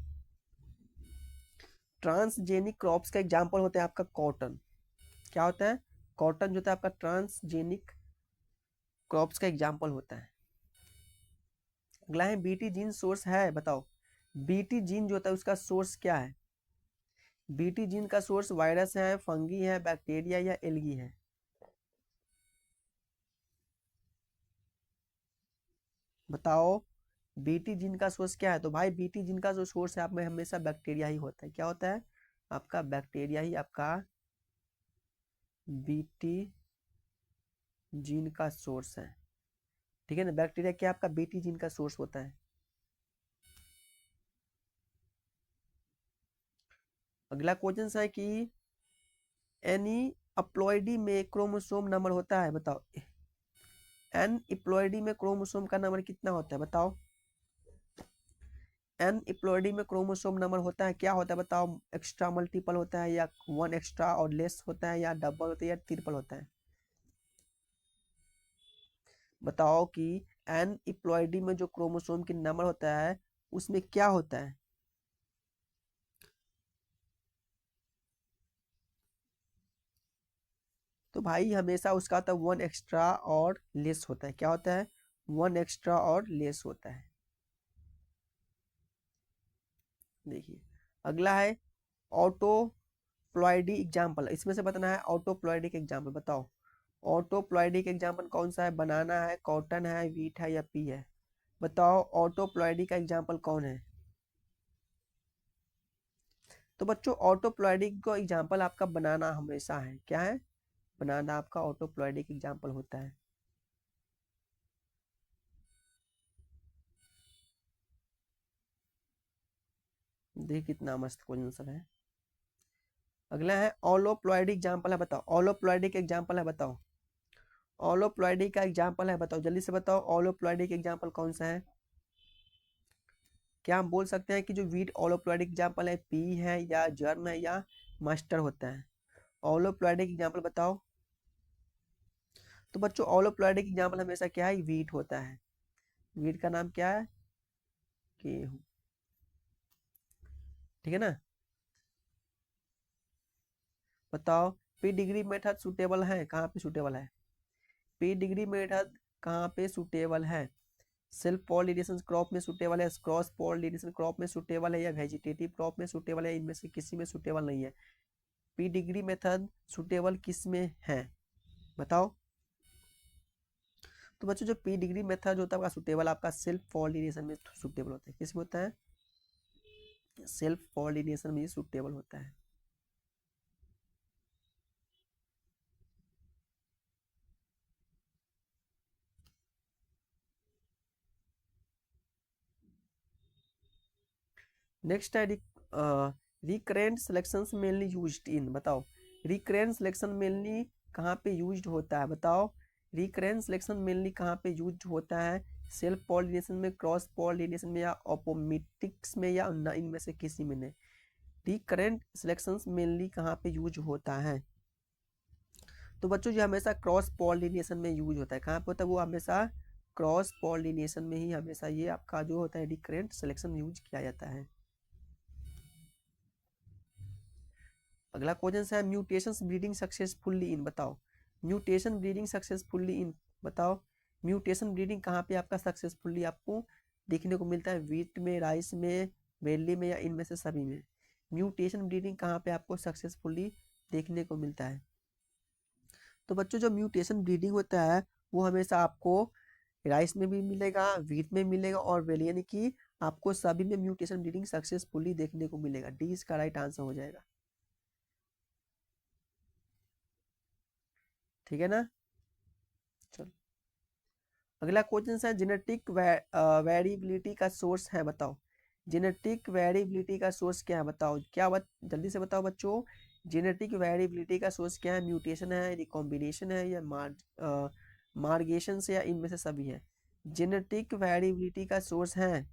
ट्रांसजेनिक क्रॉप्स का एग्जांपल होता है आपका कॉटन, क्या होता है, कॉटन जो होता है आपका ट्रांसजेनिक क्रॉप्स का एग्जाम्पल होता है। अगला है बीटी जीन सोर्स है, बताओ बीटी जीन जो होता है उसका सोर्स क्या है। बीटी जीन का सोर्स वायरस है, फंगी है, बैक्टीरिया या एल्गी है। बताओ बीटी जीन का सोर्स क्या है। तो भाई बीटी जीन का जो सोर्स है आप में हमेशा बैक्टीरिया ही होता है। क्या होता है आपका बैक्टीरिया ही आपका बीटी जीन का सोर्स है। ठीक है ना, बैक्टीरिया क्या आपका बीटी जीन का सोर्स होता है। अगला क्वेश्चन है कि एनी अप्लॉइडी में क्रोमोसोम नंबर होता है, बताओ एन इप्लॉइडी में क्रोमोसोम का नंबर कितना होता है बताओ। एन इप्लॉइडी में क्रोमोसोम नंबर होता है, क्या होता है बताओ। एक्स्ट्रा मल्टीपल होता है या वन एक्स्ट्रा और लेस होता है या डबल होता है या ट्रिपल होता है। बताओ कि एन इप्लॉइडी में जो क्रोमोसोम की नंबर होता है उसमें क्या होता है। तो भाई हमेशा उसका होता है वन एक्स्ट्रा और लेस होता है। क्या होता है वन एक्स्ट्रा और लेस होता है। देखिए अगला है ऑटोप्लॉइडी एग्जाम्पल, इसमें से बताना है ऑटोप्लॉइडिक एग्जाम्पल। बताओ ऑटोप्लॉइडिक एग्जाम्पल कौन सा है, बनाना है, कॉटन है, वीट है या पी है। बताओ ऑटोप्लॉइडी का एग्जाम्पल कौन है। तो बच्चों ऑटोप्लॉइडिक का एग्जाम्पल आपका बनाना हमेशा है। क्या है बनाना आपका ऑटोप्लॉइडिक एग्जाम्पल होता है। देख कितना मस्त क्वेश्चन है। अगला है ऑलोप्लॉइडिक एग्जाम्पल है, बताओ ऑलोप्लॉइडिक एग्जाम्पल है बताओ। ऑलोप्लॉइडिक का एग्जाम्पल है बताओ, जल्दी से बताओ ऑलोप्लॉइडिक एग्जाम्पल कौन सा है। क्या हम बोल सकते हैं कि जो वीट ऑलोप्लॉइडिक एग्जाम्पल है पी है या जर्म है या मस्टर होता है। ऑलोप्लॉइडिक एग्जाम्पल बताओ। तो बच्चों ऑलोप्लॉइडिक एग्जाम्पल हमेशा क्या है वीट होता है। वीट का नाम क्या है गेहूं। ठीक है ना। बताओ पी डिग्री मेथड सुटेबल है, कहाँ पे सुटेबल है। पी डिग्री मेथड कहाँ पे सुटेबल है। सेल्फ पॉलिनेशन क्रॉप में सुटेबल है, क्रॉस पॉलिनेशन क्रॉप में सुटेबल है या वेजिटेटिव क्रॉप में सुटेबल है, इनमें से किसी में सुटेबल नहीं है। पी डिग्री मेथड सुटेबल किस में है बताओ। तो बच्चों जो पी डिग्री मेथड होता है आपका सुटेबल आपका सेल्फ पॉलिनेशन में सुटेबल होता है। किस में होता है सेल्फ पॉलिनेशन में सुटेबल होता है। नेक्स्ट है recurrent selection mainly used in, बताओ रिकरेंट सिलेक्शन मेनली कहाँ पे यूज्ड होता है। बताओ रिकरेंट सिलेक्शन मेनली कहाँ पे यूज्ड होता है। सेल्फ पॉलिनेशन में, क्रॉस पॉलिनेशन में या ऑपोमेटिक्स में या न इनमें से किसी में नहीं। रिकरेंट सिलेक्शन मेनली कहाँ पे यूज होता है। तो बच्चों ये हमेशा क्रॉस पॉलिनेशन में यूज होता है। कहाँ पे होता है वो हमेशा क्रॉस पॉलिनेशन में ही हमेशा ये आपका जो होता है रिकरेंट सिलेक्शन यूज किया जाता है। अगला क्वेश्चन है म्यूटेशंस ब्रीडिंग सक्सेसफुली इन, बताओ म्यूटेशन ब्रीडिंग सक्सेसफुली इन। बताओ म्यूटेशन ब्रीडिंग कहाँ पे आपका सक्सेसफुली आपको देखने को मिलता है, वीट में, राइस में, बेली में या इनमें से सभी में। म्यूटेशन ब्रीडिंग कहाँ पे आपको सक्सेसफुली देखने को मिलता है। तो बच्चों जो म्यूटेशन ब्रीडिंग होता है वो हमेशा आपको राइस में भी मिलेगा, वीट में मिलेगा और बेली, यानी कि आपको सभी में म्यूटेशन ब्रीडिंग सक्सेसफुली देखने को मिलेगा। डी इसका राइट आंसर हो जाएगा। ठीक है ना। चलो अगला क्वेश्चन है जेनेटिक वेरिएबिलिटी का सोर्स है, बताओ जेनेटिक वेरिएबिलिटी का सोर्स क्या है। बताओ क्या जल्दी से बताओ बच्चों जेनेटिक वेरिएबिलिटी का सोर्स क्या है। म्यूटेशन है, रिकॉम्बिनेशन है या मार्गेशन से या इनमें से सभी है। जेनेटिक वेरिएबिलिटी का सोर्स है।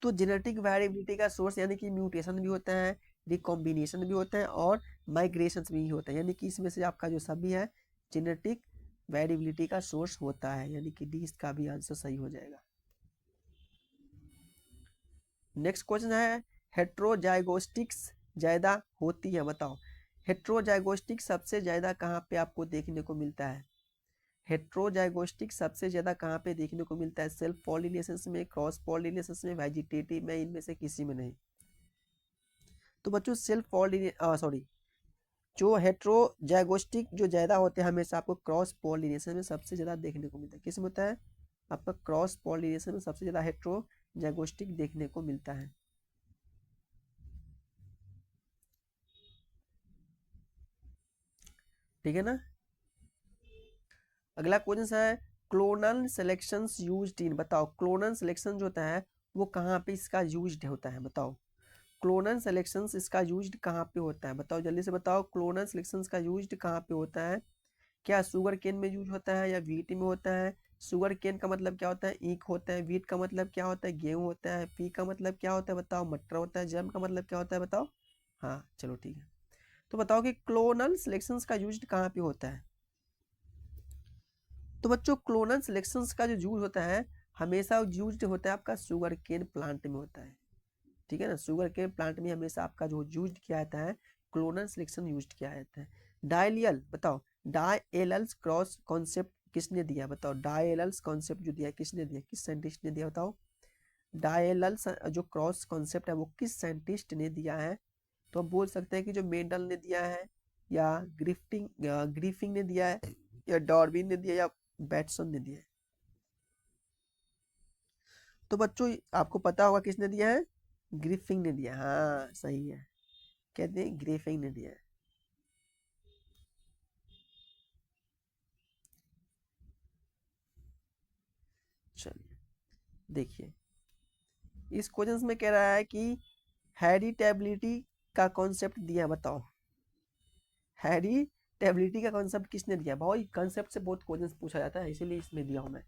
तो जेनेटिक वेरिएबिलिटी का सोर्स यानी कि म्यूटेशन भी होता है, रिकॉम्बिनेशन भी होता है और माइग्रेशन भी होता है, यानी कि इसमें से आपका जो सभी है जेनेटिक वेरिएबिलिटी का सोर्स होता है, यानी कि डी इसका भी आंसर सही हो जाएगा। नेक्स्ट क्वेश्चन है हेट्रोजाइगोस्टिक्स ज्यादा होती है, बताओ हेट्रोजाइगोस्टिक सबसे ज्यादा कहाँ पे आपको देखने को मिलता है? हेट्रोजाइगोस्टिक सबसे ज्यादा कहाँ पे देखने को मिलता है? सेल्फ पॉलिनेशन में, क्रॉस पॉलिनेशन में, वेजिटेटिव में, इनमें से किसी में नहीं। तो बच्चों सेल्फ सॉरी, जो हेट्रोजाइगोस्टिक जो ज्यादा होते हैं हमेशा आपको क्रॉस पॉलिनेशन में सबसे ज्यादा देखने को मिलता है। किस में होता है? आपका क्रॉस पॉलिनेशन में सबसे ज्यादा हेट्रोजाइगोस्टिक देखने को मिलता है। ठीक है ना। अगला क्वेश्चन है क्लोनल सिलेक्शंस यूज्ड इन, बताओ क्लोनल सिलेक्शन जो होता है वो कहाँ पे इसका यूज्ड होता है? बताओ क्लोनल सिलेक्शंस इसका यूज्ड कहाँ पे होता है? बताओ जल्दी से बताओ, क्लोनल सिलेक्शंस का यूज्ड कहाँ पे होता है? क्या शुगर केन में यूज होता है या व्हीट में होता है? शुगर केन का मतलब क्या होता है? ईख होता है। व्हीट का मतलब क्या होता है? गेहूं होता है। पी का मतलब क्या होता है? बताओ मटर होता है। जैम का मतलब क्या होता है? बताओ। हाँ चलो ठीक है। तो बताओ कि क्लोनल सिलेक्शंस का यूज कहाँ पे होता है? तो बच्चों क्लोनल सिलेक्शंस का जो यूज होता है हमेशा यूज होता है आपका शुगर केन प्लांट में होता है। ठीक है ना, शुगर केन प्लांट में हमेशा आपका जो यूज किया जाता है क्लोनल सिलेक्शन यूज किया जाता है। डायलियल, बताओ डायएलल्स क्रॉस कॉन्सेप्ट किसने दिया? बताओ डायएलल्स कॉन्सेप्ट जो दिया किसने दिया, किस साइंटिस्ट ने दिया? बताओ डायएलल्स जो क्रॉस कॉन्सेप्ट है वो किस साइंटिस्ट ने दिया है? तो हम बोल सकते हैं कि जो मेंडल ने दिया है, या ग्रिफिंग ने दिया है, या डार्विन ने दिया, या बैटसन ने दिया है। तो बच्चों आपको पता होगा किसने दिया है? ग्रिफिंग ने दिया। हाँ सही है, कहते हैं ग्रिफिंग ने दिया है। चलिए देखिए, इस क्वेश्चन में कह रहा है कि हेरिटेबिलिटी का कॉन्सेप्ट दिया, बताओ हेरिटेबिलिटी का कॉन्सेप्ट किसने दिया? भाई कॉन्सेप्ट से बहुत क्वेश्चन पूछा जाता है इसीलिए इसमें दिया हूं मैं।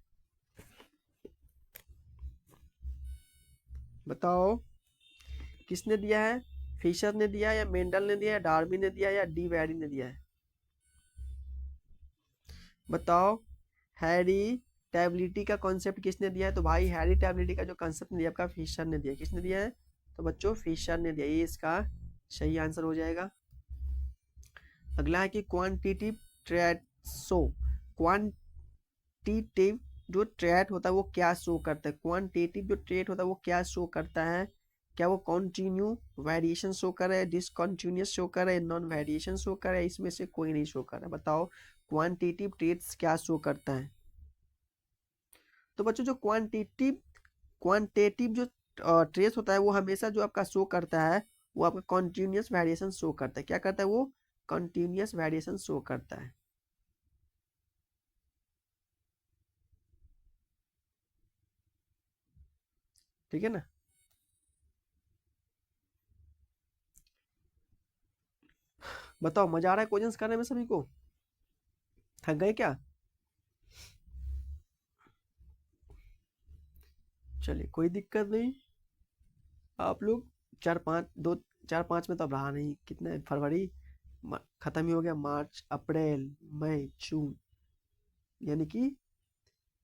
बताओ किसने दिया है? फिशर ने दिया, या मेंडल ने दिया, या डार्विन ने दिया, या डी वैरी ने दिया है? बताओ हेरिटेबिलिटी का कॉन्सेप्ट किसने दिया है? तो भाई हेरिटेबिलिटी का जो कॉन्सेप्ट दिया आपका फिशर ने दिया। किसने दिया है? तो बच्चों फिशर ने दिया, ये इसका सही आंसर हो जाएगा। अगला है कि क्वांटिटिव ट्रेट शो, क्वांटिटिव जो ट्रेट होता है वो क्या शो करता है? क्वांटिटिव जो ट्रेट होता है वो क्या शो करता है? क्या वो कॉन्टिन्यू वेरिएशन शो कर रहा है, डिसकॉन्टिन्यूस शो कर रहा है, नॉन वेरिएशन शो कर रहा है? इसमें से कोई नहीं शो कर रहा है। बताओ क्वांटिटिव ट्रेट्स क्या शो करता है? तो बच्चों जो क्वांटिटिव जो ट्रेस होता है वो हमेशा जो आपका शो करता है वो आपका कॉन्टिन्यूस वेरिएशन शो करता है। क्या करता है वो? कॉन्टिन्यूस वेरिएशन शो करता है। ठीक है ना। बताओ मजा आ रहा है क्वेश्चंस करने में सभी को? थक गए क्या? चलिए कोई दिक्कत नहीं। आप लोग चार पाँच में तो अब रहा नहीं, कितने फरवरी खत्म ही हो गया, मार्च अप्रैल मई जून, यानी कि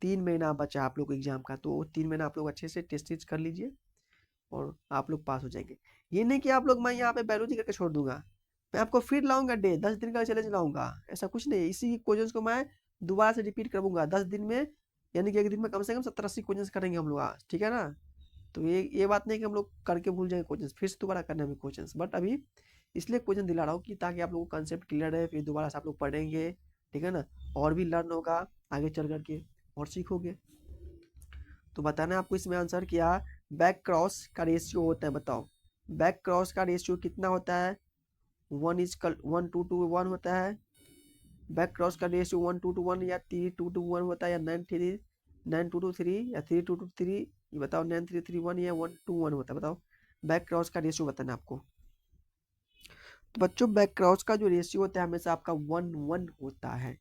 3 महीना बचा आप लोग एग्जाम का। तो 3 महीना आप लोग अच्छे से टेस्ट कर लीजिए और आप लोग पास हो जाएंगे। ये नहीं कि आप लोग मैं यहाँ पे बायोलॉजी करके छोड़ दूंगा, मैं आपको फिर लाऊंगा 10 दिन का चैलेंज लाऊंगा, ऐसा कुछ नहीं। इसी क्वेश्चंस को मैं दोबारा से रिपीट करूंगा 10 दिन में, यानी कि एक दिन में कम से कम 70-80 क्वेश्चंस करेंगे हम लोग आज। ठीक है ना। तो ये बात नहीं कि हम लोग करके भूल जाएंगे क्वेश्चंस, फिर से दोबारा करना है क्वेश्चंस, बट अभी इसलिए क्वेश्चन दिला रहा हूँ कि ताकि आप लोगों को कंसेप्ट क्लियर रहे, फिर दोबारा से आप लोग पढ़ेंगे। ठीक है ना, और भी लर्न होगा आगे चल करके और सीखोगे। तो बताना है आपको इसमें आंसर क्या बैक क्रॉस का रेशियो होता है? बताओ बैक क्रॉस का रेशियो कितना होता है? 1:1 होता है। बैक क्रॉस का रेशियो 1:1 या 3:1 होता है, या 9:3 या 3:3? ये बताओ 9:3 या 1:1 होता है? बताओ बैक क्रॉस का रेशियो बताना आपको। तो बच्चों बैक क्रॉस का जो रेशियो होता है हमेशा आपका 1:1 होता है।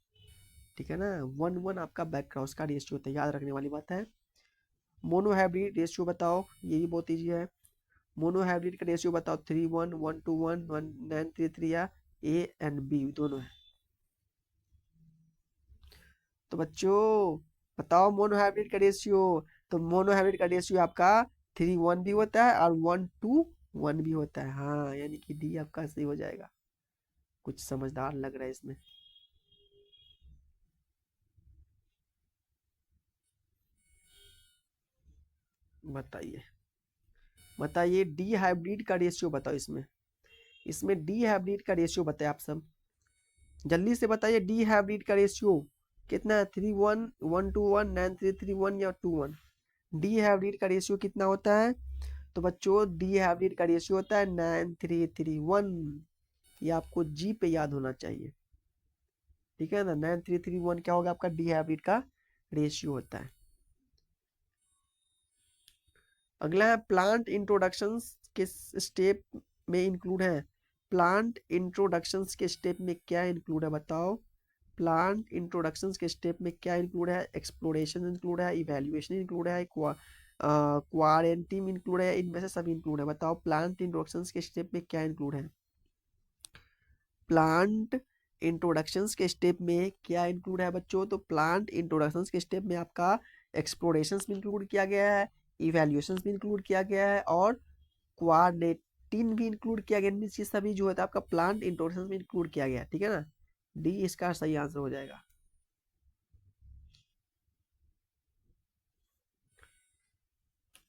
ठीक है ना, 1:1 आपका बैक क्रॉस का रेशियो होता है, याद रखने वाली बात है। मोनोहाइब्रिड रेशियो बताओ, ये भी बहुत ईजी है। मोनोहाइब्रिड का रेशियो बताओ, 3:1, 1:1, 9:3 या ए एंड बी दोनों है। तो बच्चों बताओ मोनोहाइब्रिड का रेशियो। तो मोनोहाइब्रिड का रेशियो आपका 3:1 भी होता है और 1:1 भी होता है। हाँ यानी कि डी आपका सही हो जाएगा। कुछ समझदार लग रहा है इसमें। बताइए बताइए, डी हाइब्रिड का रेशियो बताओ इसमें। इसमें डी हाइब्रिड का रेशियो बताए आप सब, जल्दी से बताइए। डी हाइब्रिड का रेशियो कितना है? 3:1, 1:1, 9:3:3:1 या 2:1? डी हाइब्रिड का रेशियो कितना होता है? तो बच्चों डी हाइब्रिड का रेशियो होता है 9:3:3:1। ये आपको जी पे याद होना चाहिए, ठीक है ना। 9:3:3:1 क्या होगा आपका? डी हाइब्रिड का रेशियो होता है। अगला है प्लांट इंट्रोडक्शंस किस स्टेप में इंक्लूड है? प्लांट इंट्रोडक्शंस के स्टेप में क्या इंक्लूड है बताओ? प्लांट इंट्रोडक्शंस के स्टेप में क्या इंक्लूड है? एक्सप्लोरेशन इंक्लूड है, इवैल्यूएशन इंक्लूड है, क्वारंटीन इंक्लूड है, इनमें से सभी इंक्लूड है। बताओ प्लांट इंट्रोडक्शंस के स्टेप में क्या इंक्लूड है? प्लांट इंट्रोडक्शंस के स्टेप में क्या इंक्लूड है बच्चों? तो प्लांट इंट्रोडक्शंस के स्टेप में आपका एक्सप्लोरेशंस भी इंक्लूड किया गया है, इवैल्यूएशंस भी इंक्लूड किया गया है, और क्वारंटीन भी इंक्लूड किया गया। ये सभी जो है आपका प्लांट इंट्रोडक्शंस में इंक्लूड किया गया है, ठीक है ना। डी इसका सही आंसर हो जाएगा।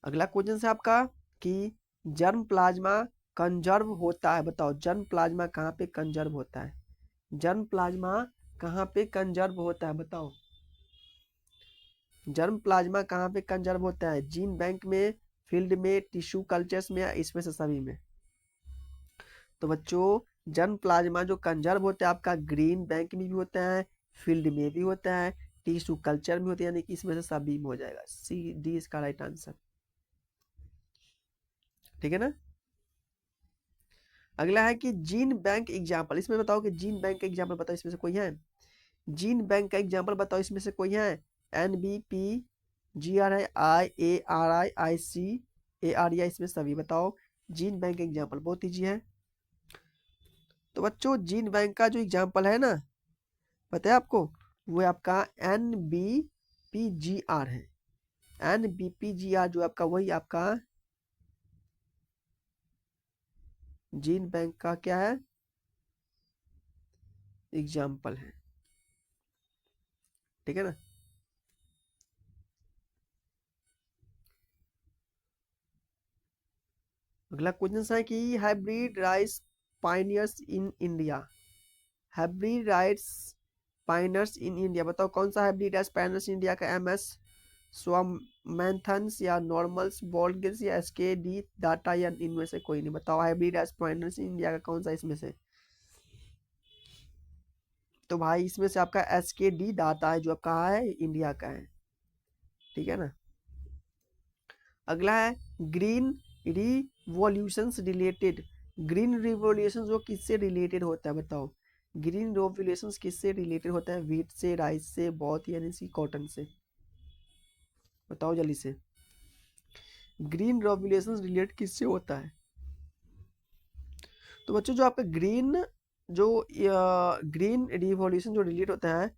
अगला क्वेश्चन है आपका कि जर्म प्लाज्मा कंजर्व होता है। बताओ जर्म प्लाज्मा कहाँ पे कंजर्व होता है? जर्म प्लाज्मा कहाँ पे कंजर्व होता है बताओ? जर्म प्लाज्मा कहाँ पे कंजर्व होता है? जीन बैंक में, फील्ड में, टिश्यू कल्चर्स में, या इसमें से सभी में? तो बच्चों जर्म प्लाज्मा जो कंजर्व होता है आपका ग्रीन बैंक में भी होता है, फील्ड में भी होता है, टिश्यू कल्चर में होता है, यानी कि इसमें से सभी में हो जाएगा। सी डी इसका राइट आंसर, ठीक है ना। अगला है कि जीन बैंक एग्जाम्पल, इसमें बताओ कि जीन बैंक का एग्जाम्पल बताओ, इसमें से कोई है? जीन बैंक का एग्जाम्पल बताओ, इसमें से कोई है? NBP GRI ICARI इसमें सभी बताओ। जीन बैंक एग्जाम्पल बहुत ईजी है। तो बच्चों जीन बैंक का जो एग्जाम्पल है ना, पता है आपको, वो आपका NBPGR है। NBPGR जो आपका वही आपका जीन बैंक का क्या है? एग्जाम्पल है, ठीक है ना। अगला क्वेश्चन है कि hybrid rice Pioneers in India. Hybrid rice पाइनर्स in India, बताओ कौन सा हाइब्रिड राइस पाइनर्स इंडिया का? MS स्वामेंथन्स, या नॉर्मल्स, बोल्गिस, या SKD डाटा, या इनमें से कोई नहीं? बताओ हाइब्रिड राइस पाइनर्स इंडिया का कौन सा इसमें से? तो भाई इसमें से आपका SKD डाटा है, जो आपका है इंडिया का है, ठीक है ना। अगला है green revolution related. Green revolution जो किससे रिलेटेड होता है बताओ? ग्रीन रिवॉल्यूशन किससे रिलेटेड होता है? व्हीट से, राइस से, बहुत यानी सी कॉटन से? बताओ जल्दी से। ग्रीन रिवॉल्यूशन रिलेट किससे होता है? तो बच्चों जो आपका ग्रीन रिवॉल्यूशन जो रिलेट होता है,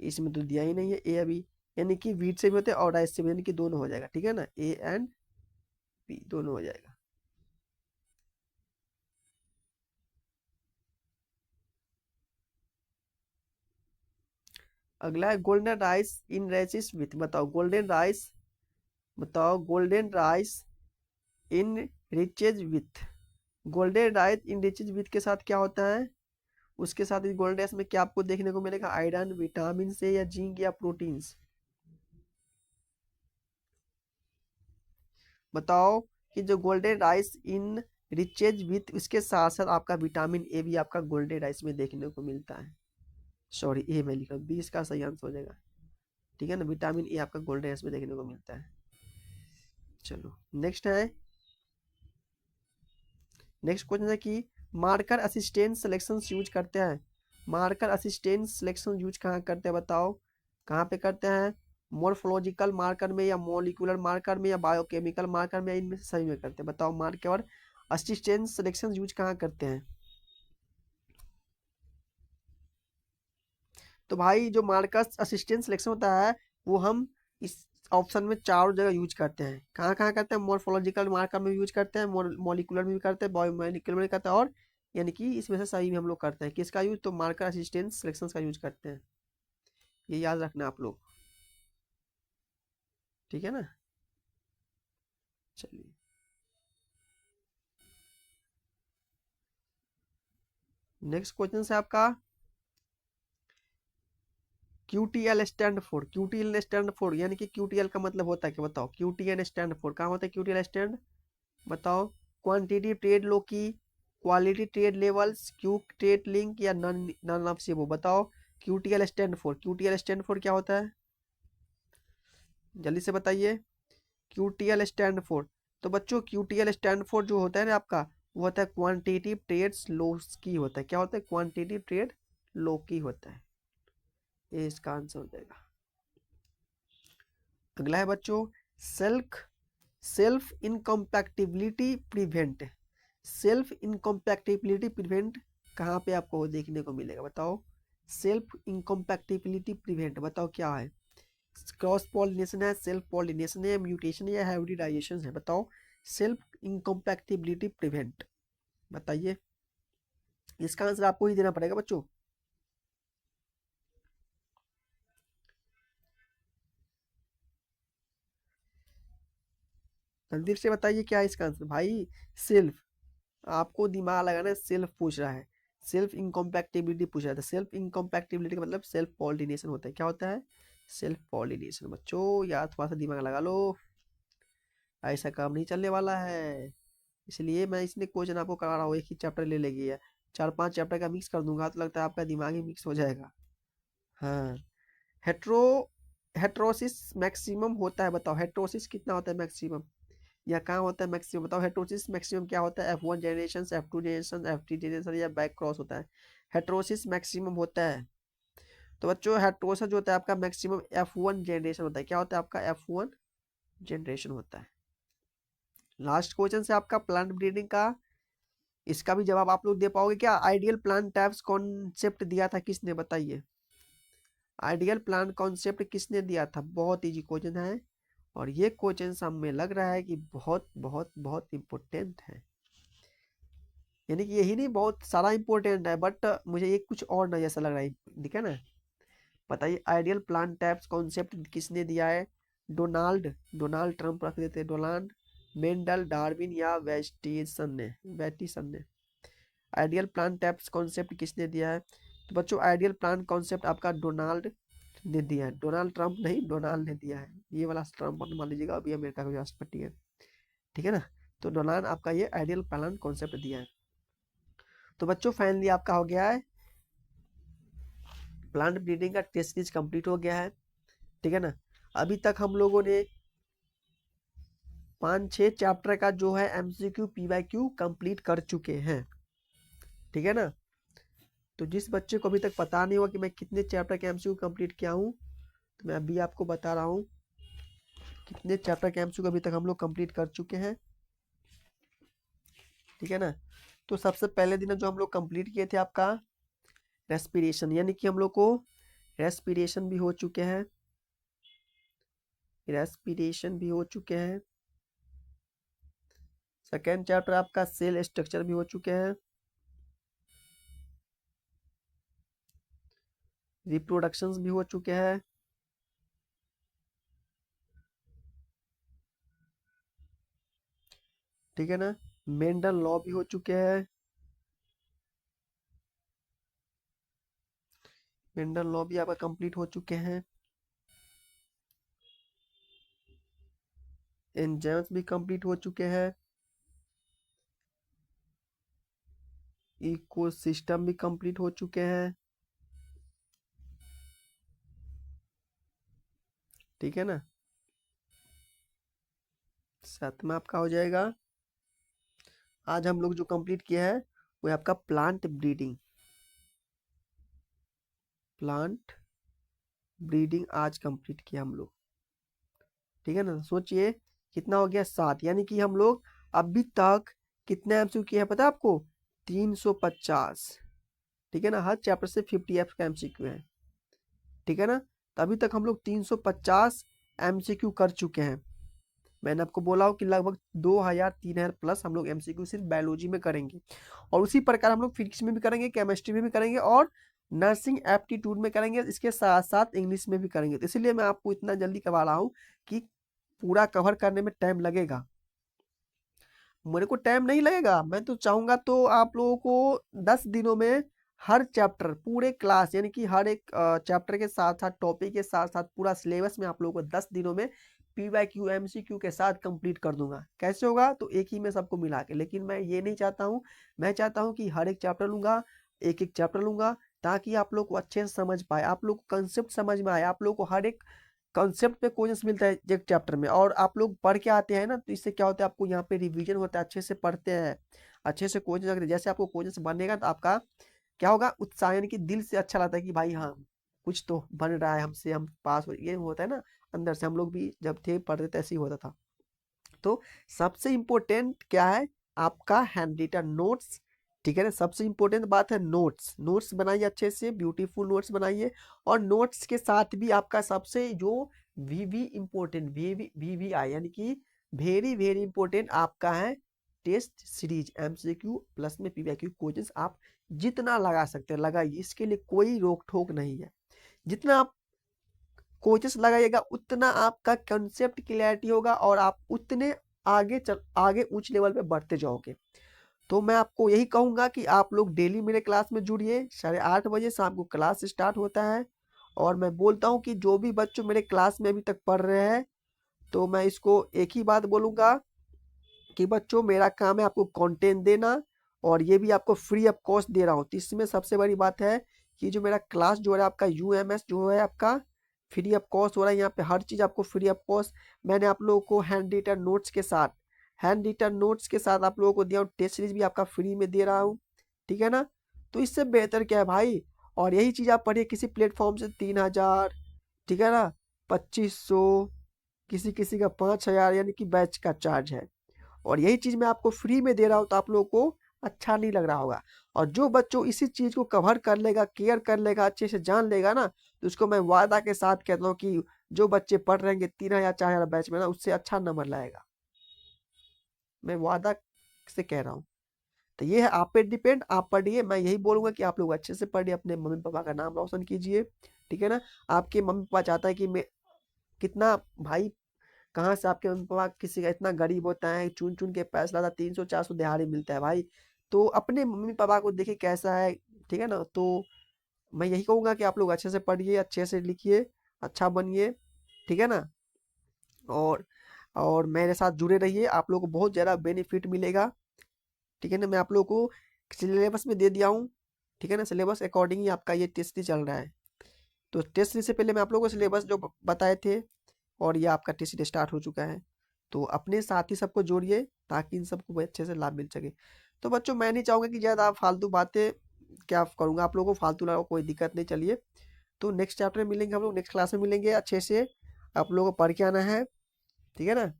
इसमें तो दिया ही नहीं है ए अभी, यानी कि व्हीट से भी होता है और राइस से भी, यानी कि दोनों हो जाएगा, ठीक है ना। A and B दोनों हो जाएगा। अगला है golden rice enriches with. बताओ गोल्डन राइस, बताओ golden rice enriches with. Golden rice enriches with के साथ क्या होता है? उसके साथ इस गोल्डन राइस में क्या आपको देखने को मिलेगा? आयरन, विटामिन से, या जिंक, या प्रोटीन्स? बताओ कि जो golden rice enriches with, उसके साथ साथ आपका विटामिन ए भी आपका गोल्डन राइस में देखने को मिलता है। सॉरी ए मैं लिखा, बी इसका सही आंसर हो जाएगा, ठीक है ना। विटामिन ए आपका गोल्डन राइस में देखने को मिलता है। चलो नेक्स्ट है, नेक्स्ट क्वेश्चन है कि मार्कर असिस्टेंट सिलेक्शन यूज करते हैं। मार्कर असिस्टेंट सिलेक्शन यूज कहाँ करते हैं बताओ? कहाँ पे करते हैं? मोर्फोलॉजिकल मार्कर में, या मॉलिक्यूलर मार्कर में, या बायोकेमिकल मार्कर में, इनमें से सही में करते हैं? बताओ मार्कर असिस्टेंट सिलेक्शन यूज कहाँ करते हैं? तो भाई जो मार्कर असिस्टेंट सिलेक्शन होता है, वो हम इस ऑप्शन में चारों जगह यूज करते हैं। कहाँ कहाँ करते हैं? मॉर्फोलॉजिकल मार्कर में यूज करते हैं, मॉलिक्यूलर में भी करते हैं, बायोमॉलिक्यूलर में भी करते हैं, और यानी कि इसमें से सही भी हम लोग करते हैं। किसका यूज? तो मार्कर असिस्टेंट सिलेक्शन का यूज करते हैं, ये याद रखना आप लोग, ठीक है ना। चलिए नेक्स्ट क्वेश्चन है आपका QTL stand for, QTL stand for यानी कि QTL का मतलब होता है क्या? बताओ QTL स्टैंड फॉर कहाँ होता है? QTL स्टैंड बताओ। क्वांटिटी ट्रेड लो की, quality trade levels, Q trade link या नन नन ऑफ वो बताओ। QTL stand for, QTL stand for क्या होता है? जल्दी से बताइए। QTL स्टैंड फॉर, तो बच्चों QTL स्टैंड फॉर जो होता है ना आपका, वो होता है क्वांटिटिव ट्रेड्स लॉस की होता है। क्या होता है? क्वांटिटिव ट्रेड लो की होता है, ये इसका आंसर हो जाएगा। अगला है बच्चों self self incompatibility prevent, self incompatibility prevent कहाँ पे आपको देखने को मिलेगा? बताओ सेल्फ इनकम्पैक्टिबिलिटी प्रिवेंट बताओ क्या है? क्रॉस पॉलिनेशन है, सेल्फ पॉलिनेशन है, म्यूटेशन या हाइब्रिडाइजेशन है? बताओ सेल्फ इनकम्पैक्टिबिलिटी प्रिवेंट बताइए, इसका आंसर आपको ही देना पड़ेगा बच्चों। जल्दी से बताइए क्या है इसका आंसर भाई। सेल्फ, आपको दिमाग लगाना है, सेल्फ पूछ रहा है, सेल्फ इनकम्पैक्टिबिलिटी पूछ रहा था। सेल्फ इनकम्पैक्टिबिलिटी का मतलब सेल्फ पॉलिनेशन होता है। क्या होता है? Self pollination. बच्चों यार थोड़ा सा दिमाग लगा लो, ऐसा काम नहीं चलने वाला है, इसलिए मैं इसलिए क्वेश्चन आपको करा रहा हूँ, एक ही चैप्टर ले लेगी है, 4-5 चैप्टर का मिक्स कर दूंगा तो लगता है आपका दिमाग ही मिक्स हो जाएगा। हाँ हेट्रो हेट्रोसिस मैक्सिमम होता है, बताओ हेट्रोसिस कितना होता है मैक्सिमम, या कहाँ होता है मैक्सिमम? बताओ हेट्रोसिस मैक्सिमम क्या होता है? F1 generation, F2 generation, F3 generation या बैक क्रॉस होता है? हेट्रोसिस मैक्सिमम होता है, तो बच्चों हेट्रोसिस जो होता है आपका मैक्सिमम F1 जनरेशन होता है। क्या होता है आपका? F1 जनरेशन होता है। लास्ट क्वेश्चन से आपका प्लांट ब्रीडिंग का, इसका भी जवाब आप लोग दे पाओगे क्या? आइडियल प्लांट टाइप्स कॉन्सेप्ट दिया था किसने? बताइए आइडियल प्लांट कॉन्सेप्ट किसने दिया था? बहुत इजी क्वेश्चन है, और ये क्वेश्चन हमें लग रहा है कि बहुत बहुत बहुत इंपॉर्टेंट है, यानी कि यही नहीं बहुत सारा इंपॉर्टेंट है, बट मुझे ये कुछ और नहीं ऐसा लग रहा है, ठीक है ना। बताइए आइडियल प्लांट टाइप्स कॉन्सेप्ट किसने दिया है? डोनाल्ड डोनाल्ड ट्रम्प रख देते हैं, डोनाल्ड मेंडल, डार्विन या वेस्टिसन ने आइडियल प्लांट टाइप्स कॉन्सेप्ट किसने दिया है? तो बच्चों आइडियल प्लांट कॉन्सेप्ट आपका डोनाल्ड ने दिया है, डोनाल्ड ट्रम्प नहीं, डोनाल्ड ने दिया है। ये वाला ट्रम्प मत मान लीजिएगा, अभी अमेरिका का राष्ट्रपति है, ठीक है ना। तो डोनाल्ड आपका ये आइडियल प्लांट कॉन्सेप्ट दिया है। तो बच्चों फाइनली आपका हो गया है प्लांट ब्रीडिंग का टेस्ट सीरीज कंप्लीट हो गया है, ठीक है ना। अभी तक हम लोगों ने 5-6 चैप्टर का जो है MCQ PYQ कंप्लीट कर चुके हैं, ठीक है ना। तो जिस बच्चे को अभी तक पता नहीं हुआ कि मैं कितने चैप्टर के MCQ कंप्लीट किया हूँ, तो मैं अभी आपको बता रहा हूँ कितने चैप्टर के MCQ अभी तक हम लोग कंप्लीट कर चुके हैं, ठीक है ना। तो सबसे पहले दिन जो हम लोग कंप्लीट किए थे आपका रेस्पिरेशन, यानी कि हम लोग को रेस्पिरेशन भी हो चुके हैं, रेस्पिरेशन भी हो चुके हैं। सेकेंड चैप्टर आपका सेल स्ट्रक्चर भी हो चुके हैं, रिप्रोडक्शंस भी हो चुके हैं, ठीक है ना। मेंडल लॉ भी हो चुके हैं, मेंडल लॉ भी आपका कंप्लीट हो चुके हैं, एंजाइम्स भी कंप्लीट हो चुके हैं, इकोसिस्टम भी कंप्लीट हो चुके हैं, ठीक है ना। साथ में आपका हो जाएगा आज हम लोग जो कंप्लीट किया है वो है आपका प्लांट ब्रीडिंग, प्लांट ब्रीडिंग आज कंप्लीट किया हम लोग, ठीक है ना। सोचिए कितना हो गया 7, यानी कि हम लोग अभी तक कितने एमसीक्यू किए हैं पता है आपको? 350, ठीक है ना। हर चैप्टर से 50 का MCQ है, ठीक है ना। तो अभी तक हम लोग 350 MCQ कर चुके हैं। मैंने आपको बोला हो कि लगभग 2000-3000 प्लस हम लोग एमसीक्यू सिर्फ बायोलॉजी में करेंगे, और उसी प्रकार हम लोग फिजिक्स में भी करेंगे, केमिस्ट्री में भी करेंगे, और नर्सिंग एप्टीट्यूड में करेंगे, इसके साथ साथ इंग्लिश में भी करेंगे। तो इसलिए मैं आपको इतना जल्दी करवा रहा हूँ कि पूरा कवर करने में टाइम लगेगा। मेरे को टाइम नहीं लगेगा, मैं तो चाहूंगा तो आप लोगों को 10 दिनों में हर चैप्टर पूरे क्लास यानी कि हर एक चैप्टर के साथ साथ टॉपिक के साथ साथ पूरा सिलेबस में आप लोगों को 10 दिनों में PYQ MCQ के साथ कंप्लीट कर दूंगा। कैसे होगा? तो एक ही में सबको मिला के। लेकिन मैं ये नहीं चाहता हूँ, मैं चाहता हूँ कि हर एक चैप्टर लूंगा, एक एक चैप्टर लूंगा, ताकि आप लोग को अच्छे से समझ पाए, आप लोग को कंसेप्ट समझ में आए, आप लोग को हर एक कॉन्सेप्ट पे क्वेश्चंस मिलता है एक चैप्टर में, और आप लोग पढ़ के आते हैं ना, तो इससे क्या होता है, आपको यहाँ पे रिवीजन होता है, अच्छे से पढ़ते हैं, अच्छे से क्वेश्चन अगर जैसे आपको क्वेश्चन बनेगा तो आपका क्या होगा, उत्साह यानी कि दिल से अच्छा लगता है कि भाई हाँ कुछ तो बन रहा है हमसे, हम पास हो, ये होता है ना अंदर से। हम लोग भी जब थे पढ़ते थे ऐसे ही होता था। तो सबसे इम्पोर्टेंट क्या है, आपका हैंड रिटन नोट्स। ठीक है ना, सबसे इम्पोर्टेंट बात है नोट्स। नोट्स बनाइए अच्छे से, ब्यूटीफुल नोट्स बनाइए, और नोट्स के साथ भी आपका सबसे जो वीवी इम्पोर्टेंट, VVI यानी कि वेरी वेरी इंपॉर्टेंट आपका है टेस्ट सीरीज MCQ प्लस में PYQ क्वेश्चंस आप जितना लगा सकते हैं लगाइए, इसके लिए कोई रोक ठोक नहीं है। जितना आप कोचेस लगाइएगा उतना आपका कंसेप्ट क्लियरिटी होगा, और आप उतने आगे उच्च लेवल पे बढ़ते जाओगे। तो मैं आपको यही कहूंगा कि आप लोग डेली मेरे क्लास में जुड़िए। 8:30 शाम को क्लास स्टार्ट होता है, और मैं बोलता हूँ कि जो भी बच्चों मेरे क्लास में अभी तक पढ़ रहे हैं, तो मैं इसको एक ही बात बोलूंगा कि बच्चों मेरा काम है आपको कंटेंट देना, और ये भी आपको फ्री ऑफ कॉस्ट दे रहा हूँ। तो इसमें सबसे बड़ी बात है कि जो मेरा क्लास जो है आपका UMS जो है आपका फ्री ऑफ कॉस्ट हो रहा है। यहाँ पे हर चीज़ आपको फ्री ऑफ कॉस्ट। मैंने आप लोगों को हैंड रिटन नोट्स के साथ आप लोगों को दिया हूँ, टेस्ट सीरीज भी आपका फ्री में दे रहा हूँ। ठीक है ना, तो इससे बेहतर क्या है भाई। और यही चीज़ आप पढ़िए किसी प्लेटफॉर्म से 3000, ठीक है ना, 2500, किसी किसी का 5000, यानी कि बैच का चार्ज है। और यही चीज़ मैं आपको फ्री में दे रहा हूँ, तो आप लोगों को अच्छा नहीं लग रहा होगा। और जो बच्चों इसी चीज़ को कवर कर लेगा, केयर कर लेगा, अच्छे से जान लेगा ना, तो उसको मैं वादा के साथ कहता हूँ कि जो बच्चे पढ़ रहेंगे 3000-4000 बैच में ना, उससे अच्छा नंबर लाएगा। मैं वादा से कह रहा हूँ। तो ये है आप पे डिपेंड, आप पढ़िए। मैं यही बोलूंगा कि आप लोग अच्छे से पढ़िए, अपने मम्मी पापा का नाम रोशन कीजिए। ठीक है ना, आपके मम्मी पापा चाहता है कि मैं कितना भाई, कहाँ से आपके मम्मी पापा किसी का इतना गरीब होता है, चुन चुन के पैसा लाता, 300-400 दिहाड़ी मिलता है भाई। तो अपने मम्मी पापा को देखिए कैसा है। ठीक है ना, तो मैं यही कहूँगा कि आप लोग अच्छे से पढ़िए, अच्छे से लिखिए, अच्छा बनिए। ठीक है ना, और मेरे साथ जुड़े रहिए, आप लोगों को बहुत ज़्यादा बेनिफिट मिलेगा। ठीक है ना, मैं आप लोगों को सिलेबस में दे दिया हूँ। ठीक है ना, सिलेबस अकॉर्डिंग ही आपका ये टेस्ट चल रहा है। तो टेस्ट से पहले मैं आप लोगों को सिलेबस जो बताए थे, और ये आपका टेस्ट स्टार्ट हो चुका है। तो अपने साथी सबको जोड़िए, ताकि इन सबको भी अच्छे से लाभ मिल सके। तो बच्चों मैं नहीं चाहूँगा कि ज़्यादा आप फालतू बातें क्या करूँगा, आप लोगों को फालतू लगा, कोई दिक्कत नहीं। चलिए, तो नेक्स्ट चैप्टर में मिलेंगे, हम लोग नेक्स्ट क्लास में मिलेंगे अच्छे से। आप लोगों को पढ़ के आना है। ठीक है ना,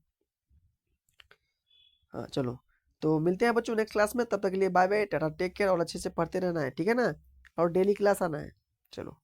हाँ चलो, तो मिलते हैं बच्चों नेक्स्ट क्लास में। तब तक के लिए bye bye, tata, take care, और अच्छे से पढ़ते रहना है। ठीक है ना, और डेली क्लास आना है। चलो।